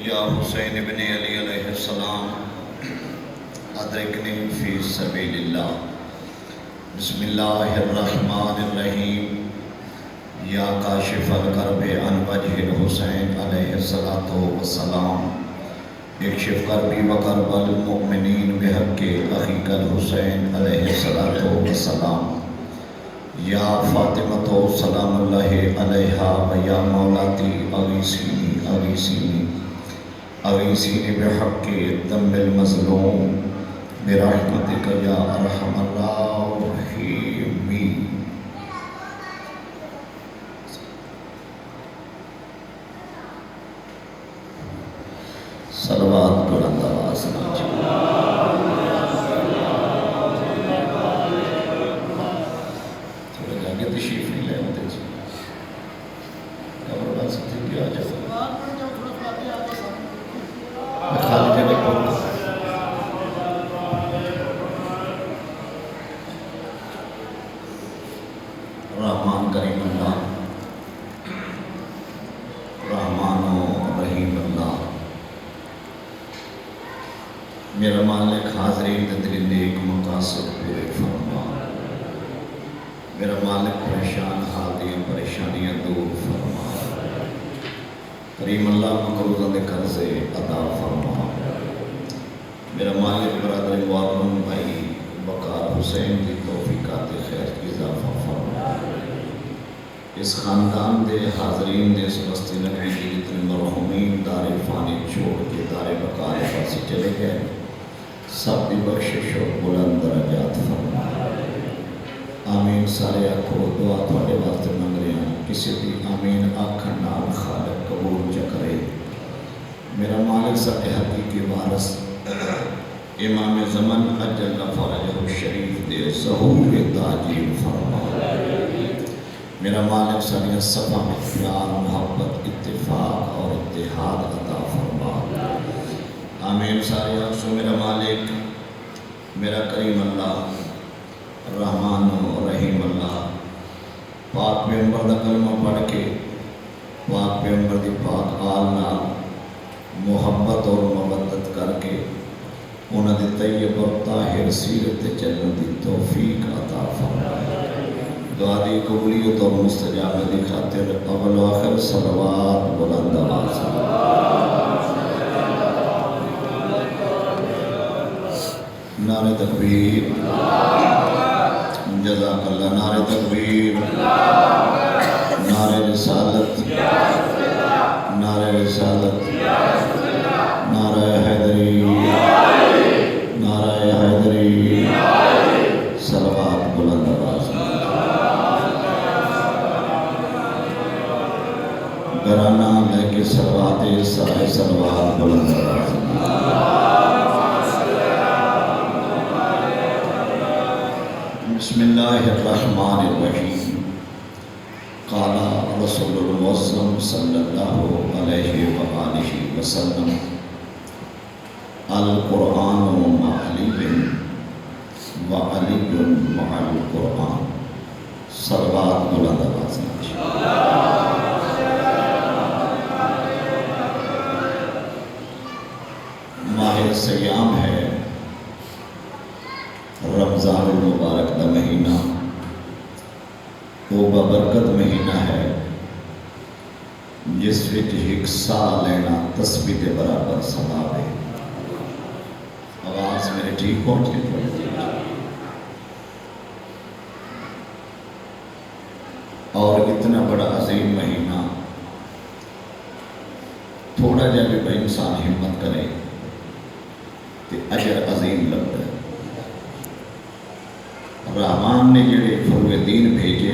یا حسین ابن علی علیہ السلام ادرکنی فی سبیل اللہ۔ بسم اللہ الرحمن الرحیم۔ یا کاشف الکرب عن وجہ الحسین علیہ السلام، اکشف کربی وکرب المؤمنین بحق اخیک الحسین علیہ السلام۔ یا فاطمۃ سلام اللہ علیہا و یا مولاتی اغیثینی اغیثینی اغیثینی بحق دم المظلوم برحمتک یا ارحم الراحمین۔ صلوات بلند آواز سے تھوڑا جاگے تشریف نہیں لے ہوتے جی اور بات سکتے کیا آ جاتا خالی جگہ پڑھتا رحمان کریم اللہ، رحمان و رحیم اللہ، میرا مالک حاضرین دل نیک مقاصد پورے فرما، میرا مالک پریشان حالیاں پریشانیاں دور فرما، کریم اللہ مقروضہ دے قرضے ادا فرما، میرا مالک برادر معلوم بھائی وقار حسین کی توفیقات خیر کی اضافہ فرما، اس خاندان دے حاضرین دے اس بستی نبی کی جتنے مرحومین دار فانی چھوڑ کے دار بقار پاسی چلے گئے، سب دی بخشش و بلند درجات فرما۔ آمین سارے آکھو، دعا تھوڑے واسطے منگ رہے ہیں، کسی بھی آمین آکھن نال خالق قبول چکرے۔ میرا مالک سارے حقیقی وارث امام زمن اجل فرجہ الشریف دے ظہور تاجیل فرما۔ میرا مالک ساری صفا میں پیار محبت اتفاق اور اتحاد عطا فرما۔ آمین سارے آخسو میرا مالک میرا کریم اللہ رحمان و رحیم اللہ، پاک پیغمبر دا کلمہ پڑھ کے پاک پیغمبر دی پاک آل نال محبت اور مودت کر کے انہاں دی طیب اور طاہر سیرت چلن دی توفیق عطا فرما۔ دعا دی قبولیت اور مستجابت دی خاطر اول و آخر صلوات بلند آواز نعرہ تکبیر، جزاک اللہ، نعرہ تکبیر، نعرہ رسالت، نعرہ رسالت، نعرہ حیدری، نعرہ حیدری، صلوات بلند آواز گرانا لے کے صلوات سارے صلوات بلند آواز۔ بسم اللہ الرحمن الرحیم۔ قال رسول المعظم صلی اللہ علیہ وآلہ وسلم، القرآن مع علی وعلی مع القرآن۔ صلوات بلند آواز۔ ماہ سیام ہے، رمضان المبارک دا مہینہ، وہ ببرکت مہینہ ہے جس وچ ایک سال لینا تسبیح دے برابر ثواب ہے۔ آواز میرے ٹھیک پہنچ کے اور اتنا بڑا عظیم مہینہ، تھوڑا جا بھی بھائی انسان ہمت کرے تو اجر عظیم لگتا ہے۔ رحمان نے جڑے فروع دین بھیجے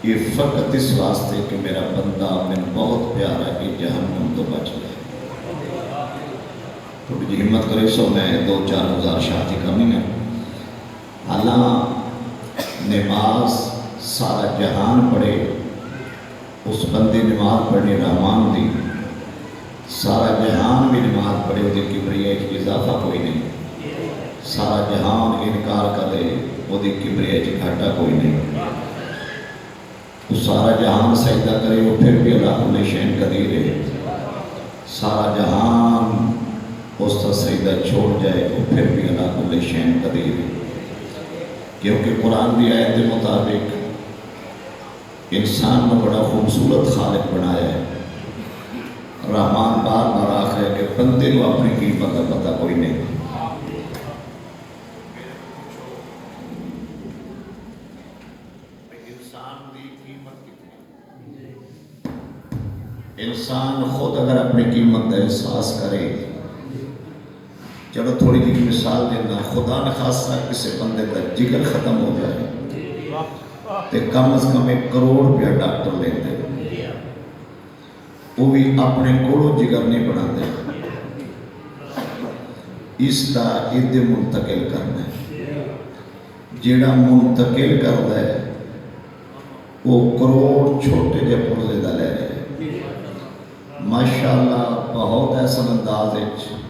یہ فقط اس واسطے کہ میرا بندہ میں بہت پیارا کہ جہنم تو بچ گئے۔ تھوڑی جی ہمت کرے سو میں 2-4 گزارشات ہی کرنی ہے۔ حالانکہ نماز سارا جہان پڑھے، اس بندے نماز پڑھنے رحمان دی، سارا جہان بھی نماز پڑھے، وہ کبریائی کی اضافہ کوئی نہیں۔ سارا جہان انکار کرے، وہ کبریائی گھاٹا کوئی نہیں۔ وہ سارا جہان سجدہ کرے، وہ پھر بھی اللہ کل شیء قدیر ہے۔ سارا جہان اس کا سجدہ چھوڑ جائے وہ پھر بھی اللہ کل شیء قدیر، کیونکہ قرآن کی آیت کے مطابق انسان نے بڑا خوبصورت خالق بنایا ہے۔ رحمان بار بار آخر ہے کہ بندے کو اپنی قیمت کا پتہ کوئی نہیں۔ انسان خود اگر اپنی قیمت کا احساس کرے، چلو تھوڑی جی مثال دینا، خدا نخواستہ کسی بندے کا جگر ختم ہو جائے تو کم از کم 1 کروڑ روپیہ ڈاکٹر لیتے، وہ بھی اپنے کوڑوں جگر نہیں بنا دے، اس کا ادھے منتقل کرنا ہے۔ جیڑا منتقل کرتا ہے وہ کروڑ چھوٹے جے پرزے دا لے رہے ہیں۔ ماشاءاللہ بہت ایسا انداز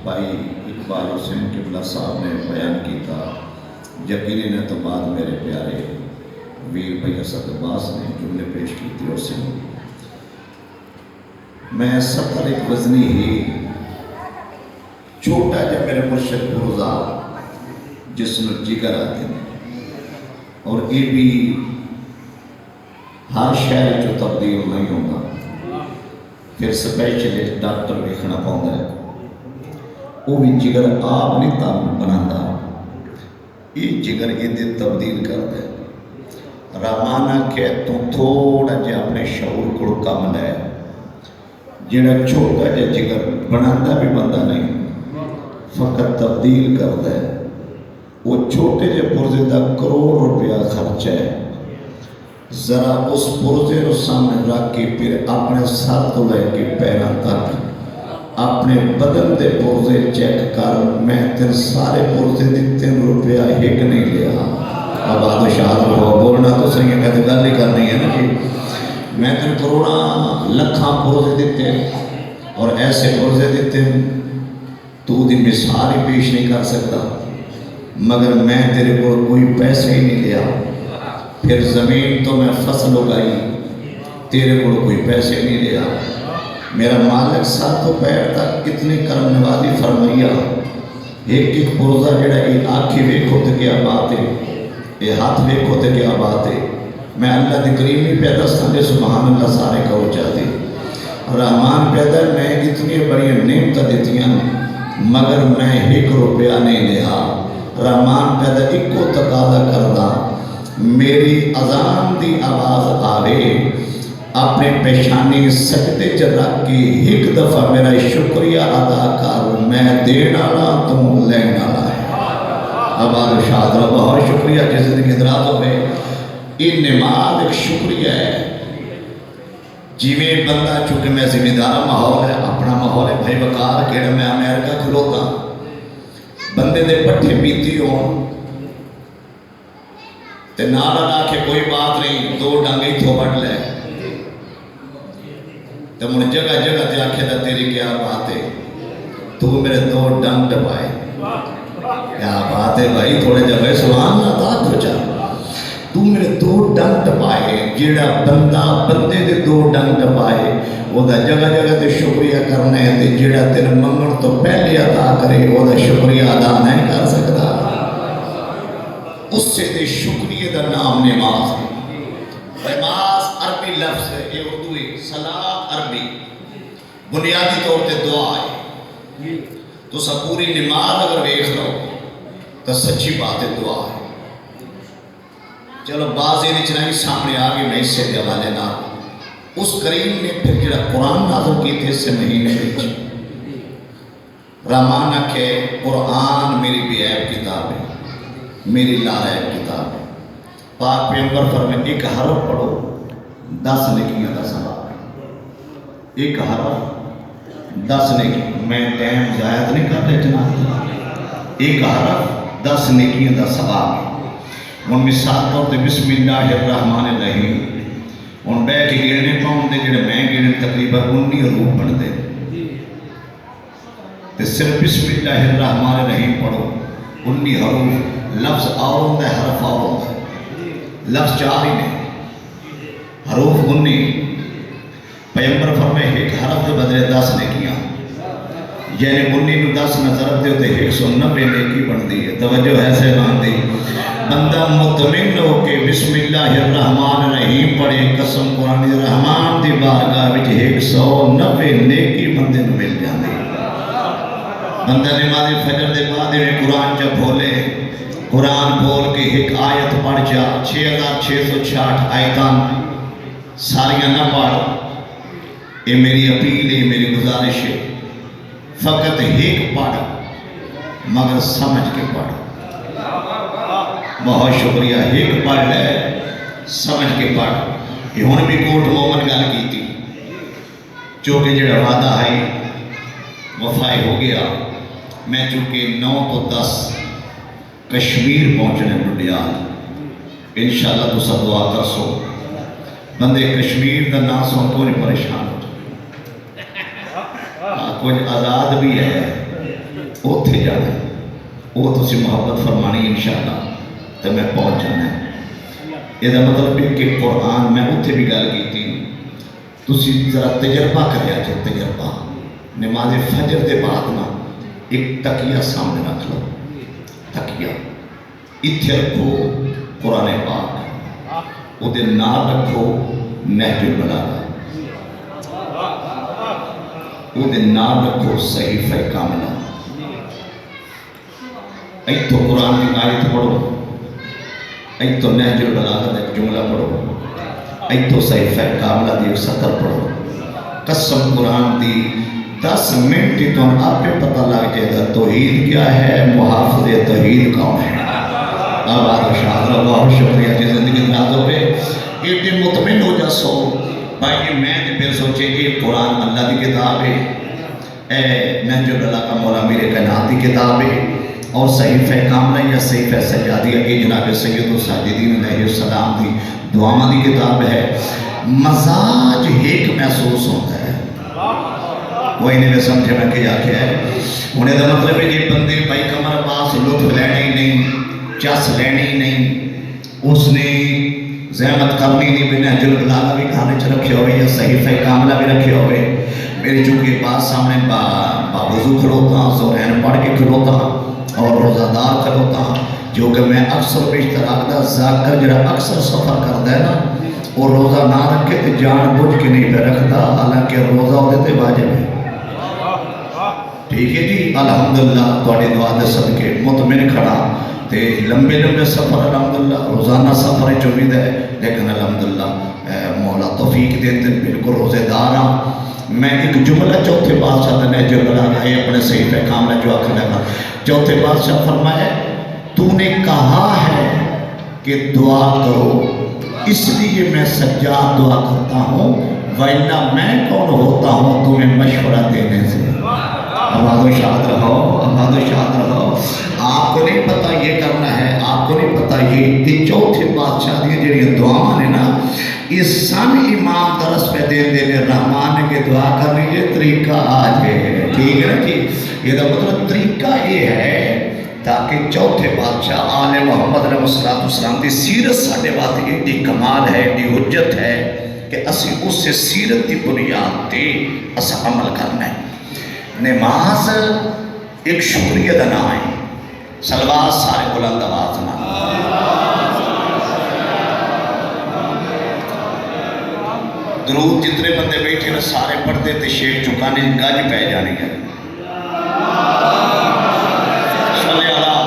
بھائی اقبال حسین قبلہ صاحب نے بیان کیتا، یقینی نے تو بعد میرے پیارے ویر بھائی اسد عباس نے جملے پیش کی تھی اس سے میں 70 وزنی ہی چھوٹا جب میرے مرشد پرزا جس نے جگر آتے ہیں، اور یہ بھی ہر شہر جو تبدیل نہیں ہوگا، پھر سپیشلسٹ ڈاکٹر دیکھنا پاؤں ہے، وہ بھی جگر آپ نہیں بناتا، یہ جگر یہ تبدیل کرتا ہے۔ رامانہ کہ تو تھوڑا جے اپنے شعور کو کم لے، جڑا چھوٹا جے جگر بناتا بھی بندہ نہیں، فقط تبدیل کرتا ہے۔ وہ چھوٹے جے پرزے دا کروڑ روپیہ خرچ ہے، ذرا اس پرزے کو سامنے رکھ کے پھر اپنے سر تو لے کے پیروں تک اپنے بدن دے پرزے چیک کر، میں تیرے سارے پرزے دی 3 روپیہ ایک نہیں لیا۔ اب آدھو شاہد ہو بولنا تو صحیح ہے، کہتے گل ہی کرنی ہے نا جی، میں تیرے کروڑاں لکھاں پرزے دیتے اور ایسے پرزے دیتے تو دی مثال ہی پیش نہیں کر سکتا، مگر میں تیرے کو کوئی پیسے ہی نہیں لیا۔ پھر زمین تو میں فصل اگائی، تیرے کو کوئی پیسے نہیں لیا۔ میرا مالک سر تو پیر تک کتنی کرم نوازی فرمائیا، ایک پرزہ جڑا یہ آنکھی ویکھو تے کیا بات ہے، یہ ہاتھ ویکھو تے کیا بات ہے۔ میں اللہ دی کریمی پیدا سنجے سبحان اللہ سارے کہو چاہتے، رحمان پیدا میں اتنی بڑی نعمت دیتی ہیں مگر میں 1 روپیہ نہیں لیا۔ رحمان پیدا ایک کو تقاضا کردہ، میری اذان دی آواز آوے، اپنے پیشانی سجدے چ رکھ کے 1 دفعہ میرا شکریہ ادا کر، میں دینا لا تم لینا لا ہے۔ آباد شاد رو بہت شکریہ جس زندگی ادراز ہوئے، یہ نماز ایک شکریہ ہے۔ جیویں بندہ چونکہ میں ذمہ دار ماحول ہے، اپنا ماحول ہے، بھائی وقار کہڑا میں امریکہ کھلوتا بندے دے پٹھے پیتی ہوں تے نال لا کے کوئی بات نہیں، 2 ڈنگی تھو بٹ لے تو مجھے جگہ جگہ تے آکھے دا تیری کیا بات ہے، تو میرے 2 ڈنگ ٹپائے، کیا بات ہے بھائی، تھوڑے جگہ سبحان اللہ تا کھو جا، تو میرے 2 ڈنگ ٹپائے۔ جیڑا بندہ بندے دے 2 ڈنگ ٹپائے وہ دا جگہ جگہ تے شکریہ کرنے تے جیڑا تیرے منگن تو پہلے عطا کرے وہ دا شکریہ ادا نہیں کر سکتا۔ اس سے دے شکریہ دا نام نماز ہے۔ نماز عربی لفظ ہے، یہ اردو ہے، صلاۃ عربی بنیادی طور تے دعا ہے۔ تو سب پوری نماز اگر دیکھ لو تو سچی بات ہے دعا ہے۔ چلو بعض یہ چنائی سامنے آگے میں اس سے حوالے نہ، اس کریم نے پھر جڑا قرآن نازل کی تھے اس سے مہینے وچ رامانہ کے قرآن میری بے عیب کتاب ہے، میری لارعیب کتاب ہے۔ پاک پیغمبر فرمائے 1 حرف پڑھو 10 نیکیاں دا ثواب ہے۔ 1 حرف 10 نیکی، میں ٹائم زیادہ نہیں کر رہے جناب، 1 حرف 10 نیکیاں دا ثواب ہے۔ ان مثال طور تے بسم اللہ الرحمن الرحیم ان بے کے گرنے پاؤں دے جڑے میں گرنے تقریباً 19 حروف بن دے تے صرف بسم اللہ الرحمن الرحیم پڑھو 19 حروف، لفظ اور ہوتا ہے حرف اور ہوتا ہے، لفظ 4 ہی نہیں حروف 19۔ پیغمبر فرمائے 1 حرف کے بدلے 10 نیکیاں، یعنی 19 10 نہ ضرب دے تے 190 نیکی بندی ہے. توجہ ہے صاحبان دی. بندہ مطمئن ہو کے بسم اللہ الرحمن الرحیم پڑھے قسم قرآن دی رحمان دی بارگاہ وچ 190 نیکی بندے نو مل جاندی. بندہ نماز فجر دے بعد میں قرآن چا بھولے قرآن بول کے ایک آیت پڑھ جا 6666 آیتان ساریاں نہ پڑھ. یہ میری اپیل ہے میری گزارش ہے فقط ایک پڑھ مگر سمجھ کے پڑھ. بہت شکریہ. ایک پڑھ لے سمجھ کے پڑھ. یہ ہون بھی کوٹ مومن گل کی تھی چونکہ جڑا وعدہ آئی وفائی ہو گیا. میں چونکہ 9 تو 10 کشمیر پہنچنے ڈڈیال انشاءاللہ تو سب دعا کر سو. بندے کشمیر دا نام سن کو نہیں پریشان ہو کچھ آزاد بھی ہے اوتھے جانا ہے وہ تسی محبت فرمانی انشاءاللہ تو میں پہنچ جانا ہے. یہ دا مطلب ہے کہ قرآن میں اوتھے بھی گل کی تھی تسی ذرا تجربہ کریا جائے. تجربہ نماز فجر دے بعد نا ایک تکیہ سامنے رکھ لو. تکیہ اتھے رکھو قرآن پاک وہ دے نام رکھو نہج البلاغہ وہ دے نام رکھو صحیفہ کاملہ. ایتھو قرآن کی آیت پڑھو ایتھو نہج البلاغہ دے جملہ پڑھو ایتھو صحیفہ کاملہ دی ایک سطر پڑھو. قسم قرآن دی 10 منٹ تو آپ پہ پتہ لگ جائے گا توحید کیا ہے محافظ توحید کون ہے. آباد و شاد رہا. بہت شکریہ جی زندگی دراز ہو گئے. ایک دن مطمئن ہو جا سو بھائی میں پھر سوچے کہ قرآن اللہ کی کتاب ہے اے نہج البلاغہ مولا میرے کائنات کی کتاب ہے اور صحیفہ کاملہ یا صحیفہ سجادیہ کی جناب سید الساجدین علیہ السلام دی دعاواں دی کتاب ہے. مزاج ایک محسوس ہوتا ہے وہ انہیں میں سمجھے میں کیا کیا ہے. انہیں دا مطلب ہے کہ بندے بھائی کمر پاس لطف لینے ہی نہیں چس لینے ہی نہیں اس نے زحمت کرنی نہیں. بھی نہج البلاغہ بھی کھانے چھ رکھے ہوئے یا صحیفہ کاملہ بھی رکھے ہوئے. میری چونکہ بات سامنے باوضو کھڑوتا زورین پڑھ کے کھڑوتا اور روزہ دار کھڑوتا جو کہ میں اکثر بیشتر آگدہ ذاکر جرا اکثر سفر کر دے نا اور روزہ نہ رکھے تو جان بجھ کے نہیں پہ رکھتا حالانکہ روزہ ہوتے تھے واجب ہے. ٹھیک ہے جی الحمدللہ تواڈی دعا دے صدقے مطمئن کھڑا تے لمبے لمبے سفر الحمدللہ روزانہ سفر چومید ہے لیکن الحمدللہ مولا توفیق دیتے بالکل روزے دار ہاں. میں ایک جملہ چوتھے بادشاہ دا نہج البلاغہ ہے اپنے صحیفہ کاملہ جو آخر لگا. چوتھے بادشاہ فرمایا تو نے کہا ہے کہ دعا کرو اس لیے میں سجاد دعا کرتا ہوں ورنہ میں کون ہوتا ہوں تمہیں مشورہ دینے سے. آباد و شاد رہو آباد و شاد رہو. آپ کو نہیں پتا یہ کرنا ہے آپ کو نہیں پتا یہ چوتھے بادشاہ دی جڑی دعا نے نا یہ سن امام درس پہ دے دینے رحمان نے کہ دعا کرنے یہ طریقہ آج ہے. ٹھیک ہے نا جی. یہ دا مطلب طریقہ یہ ہے تاکہ چوتھے بادشاہ آل محمد علیہ السلام دی سیرت ساڑھے بات یہ کمال ہے یہ حجت ہے کہ اسی اس سے سیرت دی بنیاد تے اسا عمل کرنا ہے. نماز ایک شکریہ دا نام ہے. صلوات سارے بلند آواز نہ درود جتنے بندے بیٹھے نا سارے پڑھتے تے شیخ چکانے گج پہ جانے گا. صلی اللہ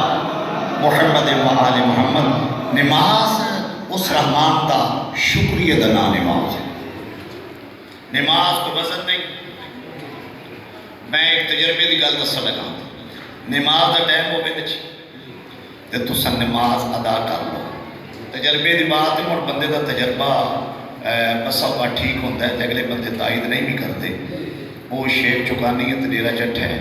محمد و آل محمد. نماز اس رحمان دا شکریہ دا نام نماز ہے. نماز کو وزن نہیں. میں ایک تجربے دی گل دسا لگا. نماز دا ٹائم ہو گئے تے تسا نماز ادا کر لو. تجربے دی بات ہے اور بندے دا تجربہ بسا ہوا ٹھیک ہوتا ہے اگلے بندے تائید نہیں بھی کرتے. وہ شیخ چکانی ہے تو ڈیرا چٹ ہے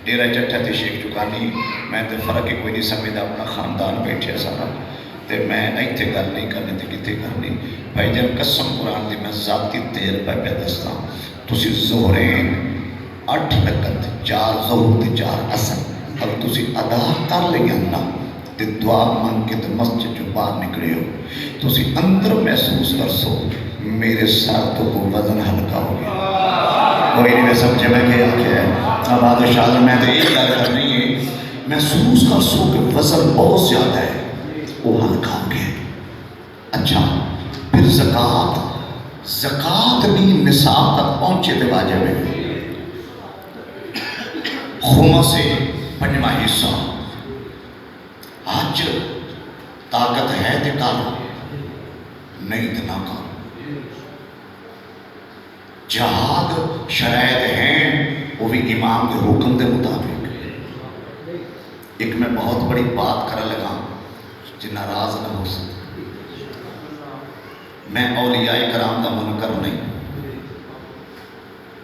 ڈیرا چٹھا تے شیخ چکانی میں تے فرق کوئی نہیں سمجھدا. اپنا خاندان بیٹھے سارا تے میں ایتھے گل نہیں کرنی تے کتے کرنی. بھائی جان قسم قرآن دی میں ذاتی دیر پہ دستا تسی ظہرین 8 رکعت 4 ظہر تے 4 عصر اگر تسی ادا کر لیا نا تے دعا مانگ کے تے مسجد جو باہر نکلے ہو تسی اندر محسوس کر سو میرے ساتھ تو وزن ہلکا ہو گیا. کوئی نہیں میں سمجھے میں کیا ہے آباد و شاد میں تو ایک گل کرنی ہے محسوس کر سو کہ وزن بہت زیادہ ہے وہ ہلکا ہو گیا اچھا پھر زکوٰۃ بھی نصاب تک پہنچے تو واجب ہے خمس سے پنجواں حصہ آج طاقت ہے تو کر نہیں تو نہ کر جہاد شرائط ہیں وہ بھی امام کے حکم کے مطابق ایک میں بہت بڑی بات کرنے لگا جو ناراض نہ ہو سکتا میں اولیاء کرام کا منکر نہیں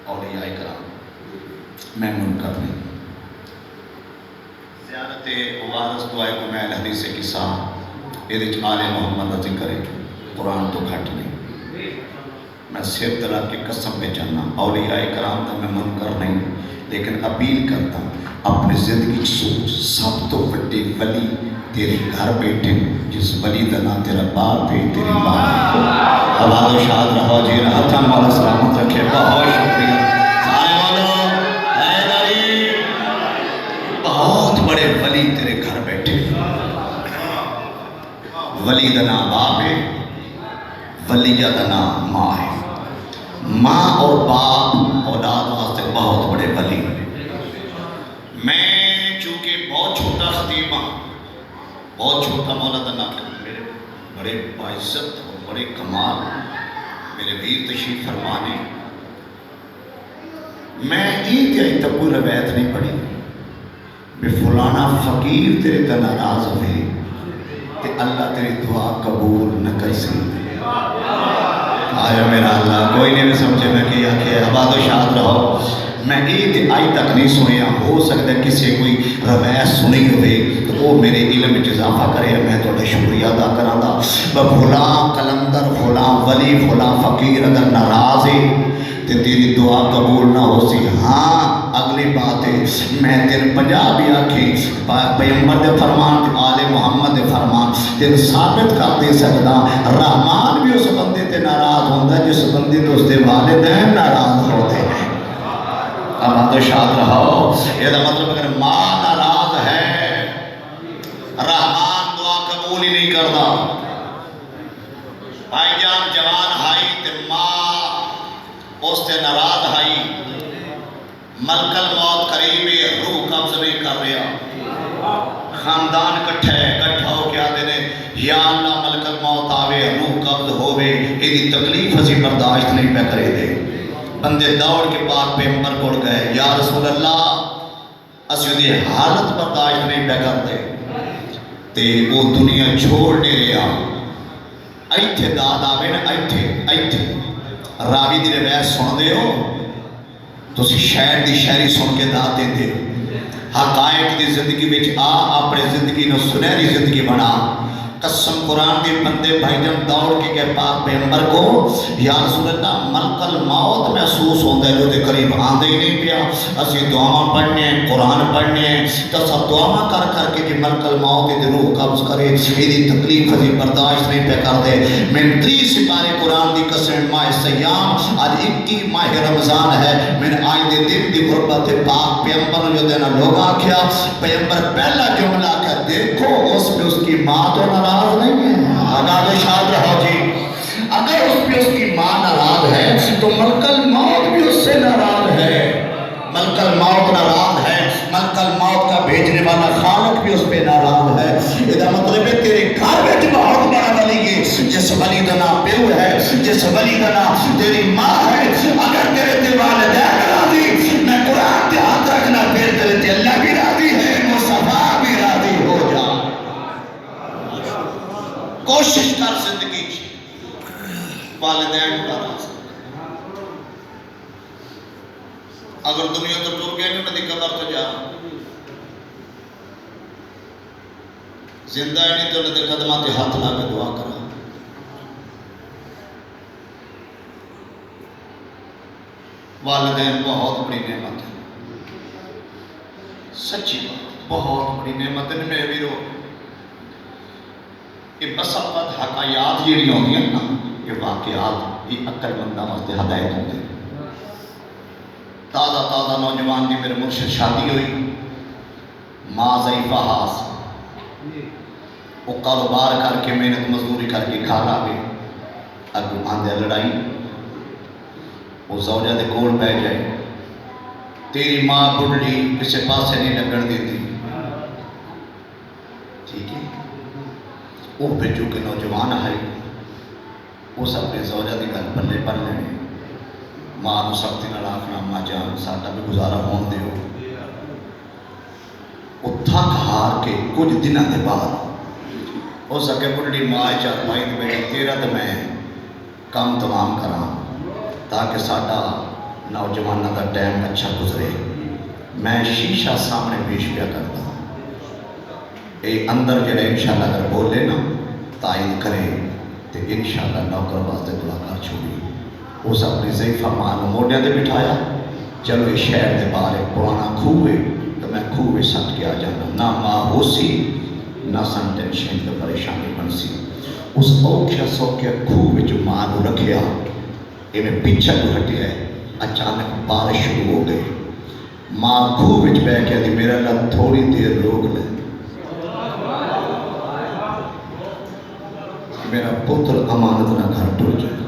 اولیاء کرام میں منکر نہیں زیارت وارث دعائے کو میں حدیث قصہ یہ آل محمد کا ذکر ہے قرآن تو گھٹ نہیں میں سیب طرح کی قسم پہ چلنا اولیاء کرام کا میں منکر نہیں لیکن اپیل کرتا اپنی زندگی سوچ سب تو بڑی ولی تیرے گھر بیٹھے جس ولی دا نام تیرا باپ ہے تیری ماں آباد و شاد رہو جی رہتا مولا سلامت رکھے بہت شکریہ بہت بڑے ولی تیرے گھر بیٹھے ولی دا نام باپ ہے ولیہ دا نام ماں ہے ماں اور باپ اولاد واسطے بہت بڑے ولی میں چونکہ بہت چھوٹا خطیب ہوں بہت چھوٹا مولا دا نام میرے بڑے باعزت اور بڑے کمال میرے ویر تشریف فرمانے میں تک کوئی روایت نہیں پڑھی بے فلانا فقیر تیرے تا ناراض ہوئے تے اللہ تیری دعا قبول نہ کر سی آیا میرا اللہ کوئی نہیں میں سمجھے میں کیا کہ آباد و شاد رہو میں آئی تک نہیں سنیا ہو سکتا ہے کسی کوئی روایت سنی ہوئے تو وہ میرے علم میں اضافہ کرے میں تھوڑا شکریہ ادا کراں دا فلاں کلندر فلاں ولی فلاں فقیر اگر ناراض ہے تو تیری دعا قبول نہ ہو سی ہاں اگلی بات ہے میں تیرے پنجابی آکھی پیغمبر دے فرمان آل محمد دے فرمان تیرے ثابت کر دے سکتا رحمان بھی اس بندے تے ناراض ہوتا ہے جس بندے تو اس دے والدین ناراض ہوتے ہیں آباد و شاد رہو یہ مطلب اگر ماں ناراض ہے رحمان دعا قبول ہی نہیں کرتا بھائی جان جوان ہائی تے ماں اس تے ناراض ہائی ملک الموت قریب ہے روح قبض نہیں کر رہا خاندان کٹھا ہو کیا دینے یا اللہ ملک الموت آوے روح قبض ہووے ایدی تکلیف ہسی برداشت نہیں پہ کرے دے بندے دوڑ کے پاک پیغمبر کوڑ گئے یا رسول اللہ اسی دی حالت برداشت نہیں پہ کر دے تے وہ دنیا چھوڑ نہیں رہا ایتھے داد آوے نا ایتھے راوی دی روایت سن دے ہو تو اسی شہر دی شہری سن کے داد دے دے حقائق دی زندگی بچ اپنے زندگی نو سنہری زندگی بنا قسم قرآن کے بندے بھائی جان دوڑ کے کہ پاک پیغمبر کو یا رسول اللہ ملک الموت محسوس ہوتا ہے جو دے قریب آندے ہی نہیں پیا اسی دعاواں پڑھنے ہیں قرآن پڑھنے ہیں تو سب دعاواں کر کے کہ ملک الموت دے روح قبض کرے ایدی تکلیف ہزی برداشت نہیں پہ کر دے میں 30 سپارے قرآن دی قسم ماہ سیام آج 21 ماہ رمضان ہے میں نے آئیں دے دن دی غربت پاک پیغمبر جو دینا لوگ آکھیا پیغمبر پہلا جملہ کر دیکھو اس پہ اس کی ماں تو ناراض نہیں ہے آگاہ شاد رہو جی اگر اس پہ اس کی ماں ناراض ہے تو ملک الموت بھی اس سے ناراض ہے ملک الموت ناراض ہے ملک الموت کا بھیجنے والا خالق بھی اس پہ ناراض ہے یہ مطلب ہے تیرے گھر بیٹھ بہت بڑا ولی ہے جس ولی کا نام پیو ہے جس ولی کا نام تیری ماں ہے اگر تیرے تے والدین راضی میں قرآن تے ہاتھ رکھنا پھر تیرے تے اللہ بھی راضی ہے مصطفیٰ بھی راضی ہو جا کوشش کر زندگی والدین کا راضی اگر دنیا تو ٹور گئے نہیں میں قبر تو جا زندہ نہیں تو انہیں قدمات ہاتھ لا کے دعا کرا والدین بہت بڑی نعمت ہے سچی بہت بڑی نعمت ہے میرے ویرو یہ بس اپت حقائیات یہ نہیں ہوتی ہیں نا یہ واقعات یہ عقل مندہ واسطے ہدایت ہوتے ہیں تازہ تازہ نوجوان کی میرے مرشد شادی ہوئی، ماں ضعیفہ ہاس، وہ کاروبار کر کے محنت مزدوری کر کے گھر آ گئے، اگو آندے لڑائی، وہ زوجہ دے کول پہ جائے، تیری ماں بڑھڑی کسے پاسے نہیں لگن دیتی، ٹھیک ہے، وہ بچوں کے نوجوان آئے، اس اپنے زوجہ دی گل پلے پر لینے، ماں نو سختی نال آکھنا ماں جان ساڈا بھی گزارا ہون دیو۔ وہ تھک ہار کے کچھ دنوں کے بعد ہو سکے بڑھڑی ماں چارپائی تے بیٹھی تیرا تے میں کام تمام کراں تاکہ ساڈا نوجوانوں کا ٹائم اچھا گزرے۔ میں شیشہ سامنے پیش پیا کرتا ہوں، اے اندر جڑے انشاءاللہ اگر بولے نا تائید کرے تو انشاءاللہ نوکر واسطے دعا کر چھوڑی۔ اس اپنی ضعیفہ ماں نو موڈیاں دے بٹھایا، چلو یہ شہر دے باہر ایک پرانا کھوہ ہے تو میں کھوہ میں سٹ کے آ جانا، نہ ماں ہو سی نہ سن ٹینشن تو پریشانی بن سی۔ اس اوکھیا سوکھیا کھوہ میں جو ماں نو رکھیا، یہ میں پیچھا جو ہٹیا ہے، اچانک بارش شروع ہو گئی، ماں کھوہ میں بیٹھ کے دی میرا اللہ تھوڑی دیر روک لے، میرا پتر امانت نہ گھر ٹر جائے۔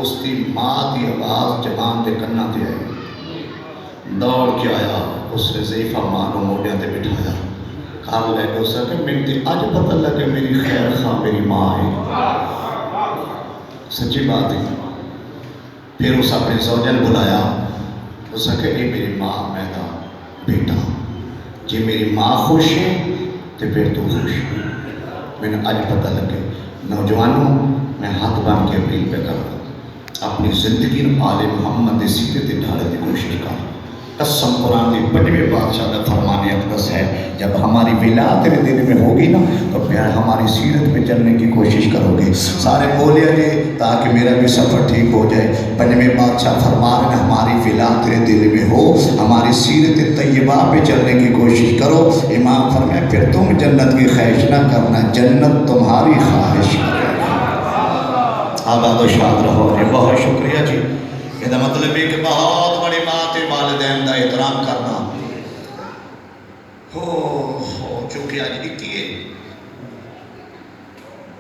اس کی ماں کی آواز جوان دے کنا تے آئی، دوڑ کے آیا، اس نے ضعیفہ ماں نو موڈیاں تے بٹھایا، کھال لے گا اسے کہ منتی آج پتہ لگے میری خیر خواہ میری ماں ہے، سچی بات ہے۔ پھر اس اپنے زوجہ نے بلایا، اسے کہ اے میری ماں میں دا بیٹا، جی میری ماں خوش ہے تو پھر تو خوش ہے۔ میں نے آج پتہ لگے نوجوانوں میں ہاتھ بان کے اپیل پہ کر اپنی زندگی آل محمد دی سیرت ڈھالنے کی کوشش کر۔ قسم قرآن دی پنجویں بادشاہ کا فرمان اقدس ہے، جب ہماری ولایت تیرے دل میں ہوگی نا تو پھر ہماری سیرت پہ چلنے کی کوشش کرو گے۔ سارے بولے گے تاکہ میرا بھی سفر ٹھیک ہو جائے۔ پنجویں بادشاہ فرمان ہے ہماری ولایت تیرے دل میں ہو، ہماری سیرت طیبہ پہ چلنے کی کوشش کرو۔ امام فرمائے پھر تم جنت کی خواہش نہ کرنا، جنت تمہاری خواہش کرے۔ آباد و شاد رہو جی، بہت شکریہ جی۔ یہ مطلب ہے کہ بہت بڑی بات ہے والدین کا احترام کرنا۔ چونکہ آج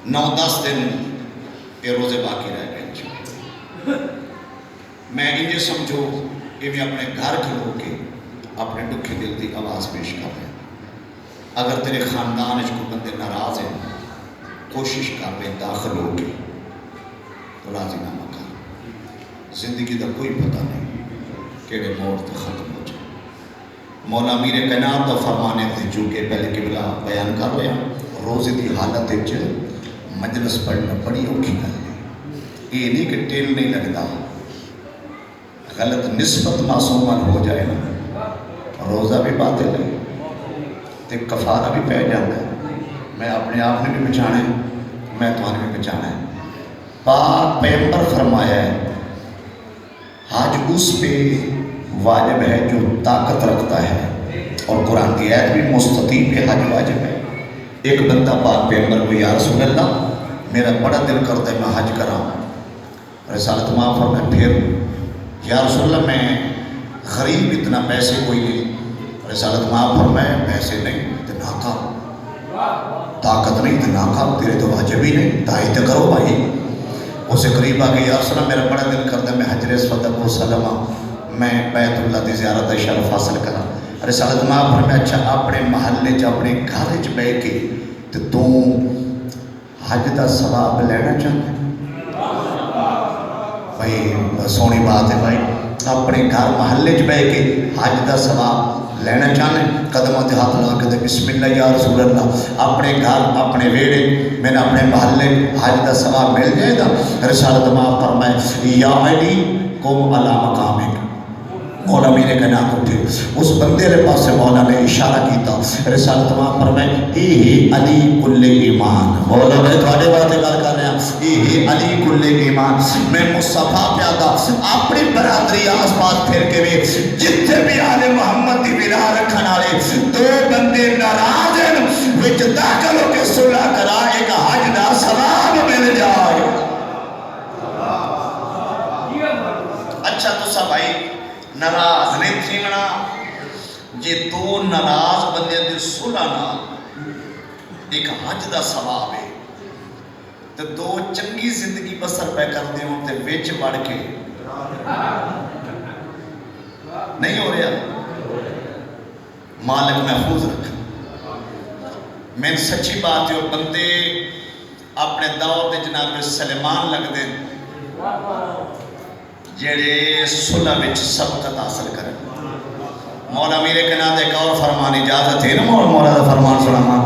9-10 دن یہ روزے باقی رہ گئے، میں انجھے سمجھو کہ میں اپنے گھر کھلو کے اپنے دکھی دل کی آواز پیش کر رہے ہیں۔ اگر تیرے خاندان کو بندے ناراض ہیں، کوشش کر رہے داخل ہو کے تو راضی نامہ کر۔ زندگی کا کوئی پتہ نہیں کہڑے موڑ تے ختم ہو جائے۔ مولا میر کائنات دا فرمانے تھے چونکہ پہلے قبلہ بیان کر رہے ہیں، روزے دی حالت وچ مجلس پڑھنا بڑی اوکھی گل ہے۔ یہ نہیں کہ ٹیل نہیں لگتا، غلط نسبت معصومن ہو جائے نا روزہ بھی باطل ہے تے کفارہ بھی پہ جاتا ہے۔ میں اپنے آپ نے بھی بچانا ہے، میں تمہیں بھی بچانا ہے۔ پاک پیغمبر فرمایا ہے حج اس پہ واجب ہے جو طاقت رکھتا ہے، اور قرآن کی آیت بھی مستطیع پہ حج واجب ہے۔ ایک بندہ پاک پیغمبر کو یا رسول اللہ میرا بڑا دل کرتا ہے میں حج کراں، رسالت ماں فرمائے پھر یا رسول اللہ میں غریب اتنا پیسے کوئی نہیں، رسالت ماں فرمائے پیسے نہیں تو نہ کر، طاقت نہیں تو نہ کر، تیرے تو واجب ہی نہیں، دائی تو کرو بھائی۔ اسے قریب آ گئی یا رسول اللہ میرا بڑا دل کرتا ہے میں حجر اسود کو سلمہ میں بیت اللہ دی زیارت شرف حاصل کرا۔ رسالت ماں فرمائے اچھا اپنے محلے چ اپنے گھر چ بیٹھ کے تو حج دا ثواب لینا چاہتا ہے؟ بھائی سونی بات ہے بھائی، اپنے گھر محلے چ بیٹھ کے حج دا ثواب لینا چاہنے، قدموں تے ہاتھ لا کے بسم اللہ یا رسول اللہ، اپنے گھر اپنے ویڑے میں نے اپنے محلے حج دا ثواب مل جائے گا۔ رسالت ماں فرمائے یا علی قم علی مقامک، مولا میرے کا نام اٹھے، اس بندے کے پاس سے مولا نے اشارہ کیتا، رسالت ماں فرمائے اے علی کل ایمان، مولا میں تھوڑے باتیں گل کر رہے ہیں، اے علی کل ایمان، میں مصطفیٰ پیادا اپنی برادری آس پاس پھر کے بھی جتنے بھی آل محمد دی بنا رکھن والے دو بندے ناراض ہیں وچ داخل ہو کے صلح کرا، ایک حج دا ثواب مل جائے۔ اچھا تسا بھائی ناراض نہیں تھیمنا جے دو ناراض بندے دے صلح نال ایک حج دا ثواب ہے تو دو چنگی زندگی بسر پہ کر دے ہوں تے ویچ بڑھ کے نہیں ہو رہا مالک محفوظ رکھا میں سچی بات ہے بندے اپنے دور دے جناب سلیمان لگ دیں جڑے صلح وچ سبقت حاصل کریں مولا میرے کے نام ایک اور فرمان اجازت ہے نا مولا دا فرمان سناما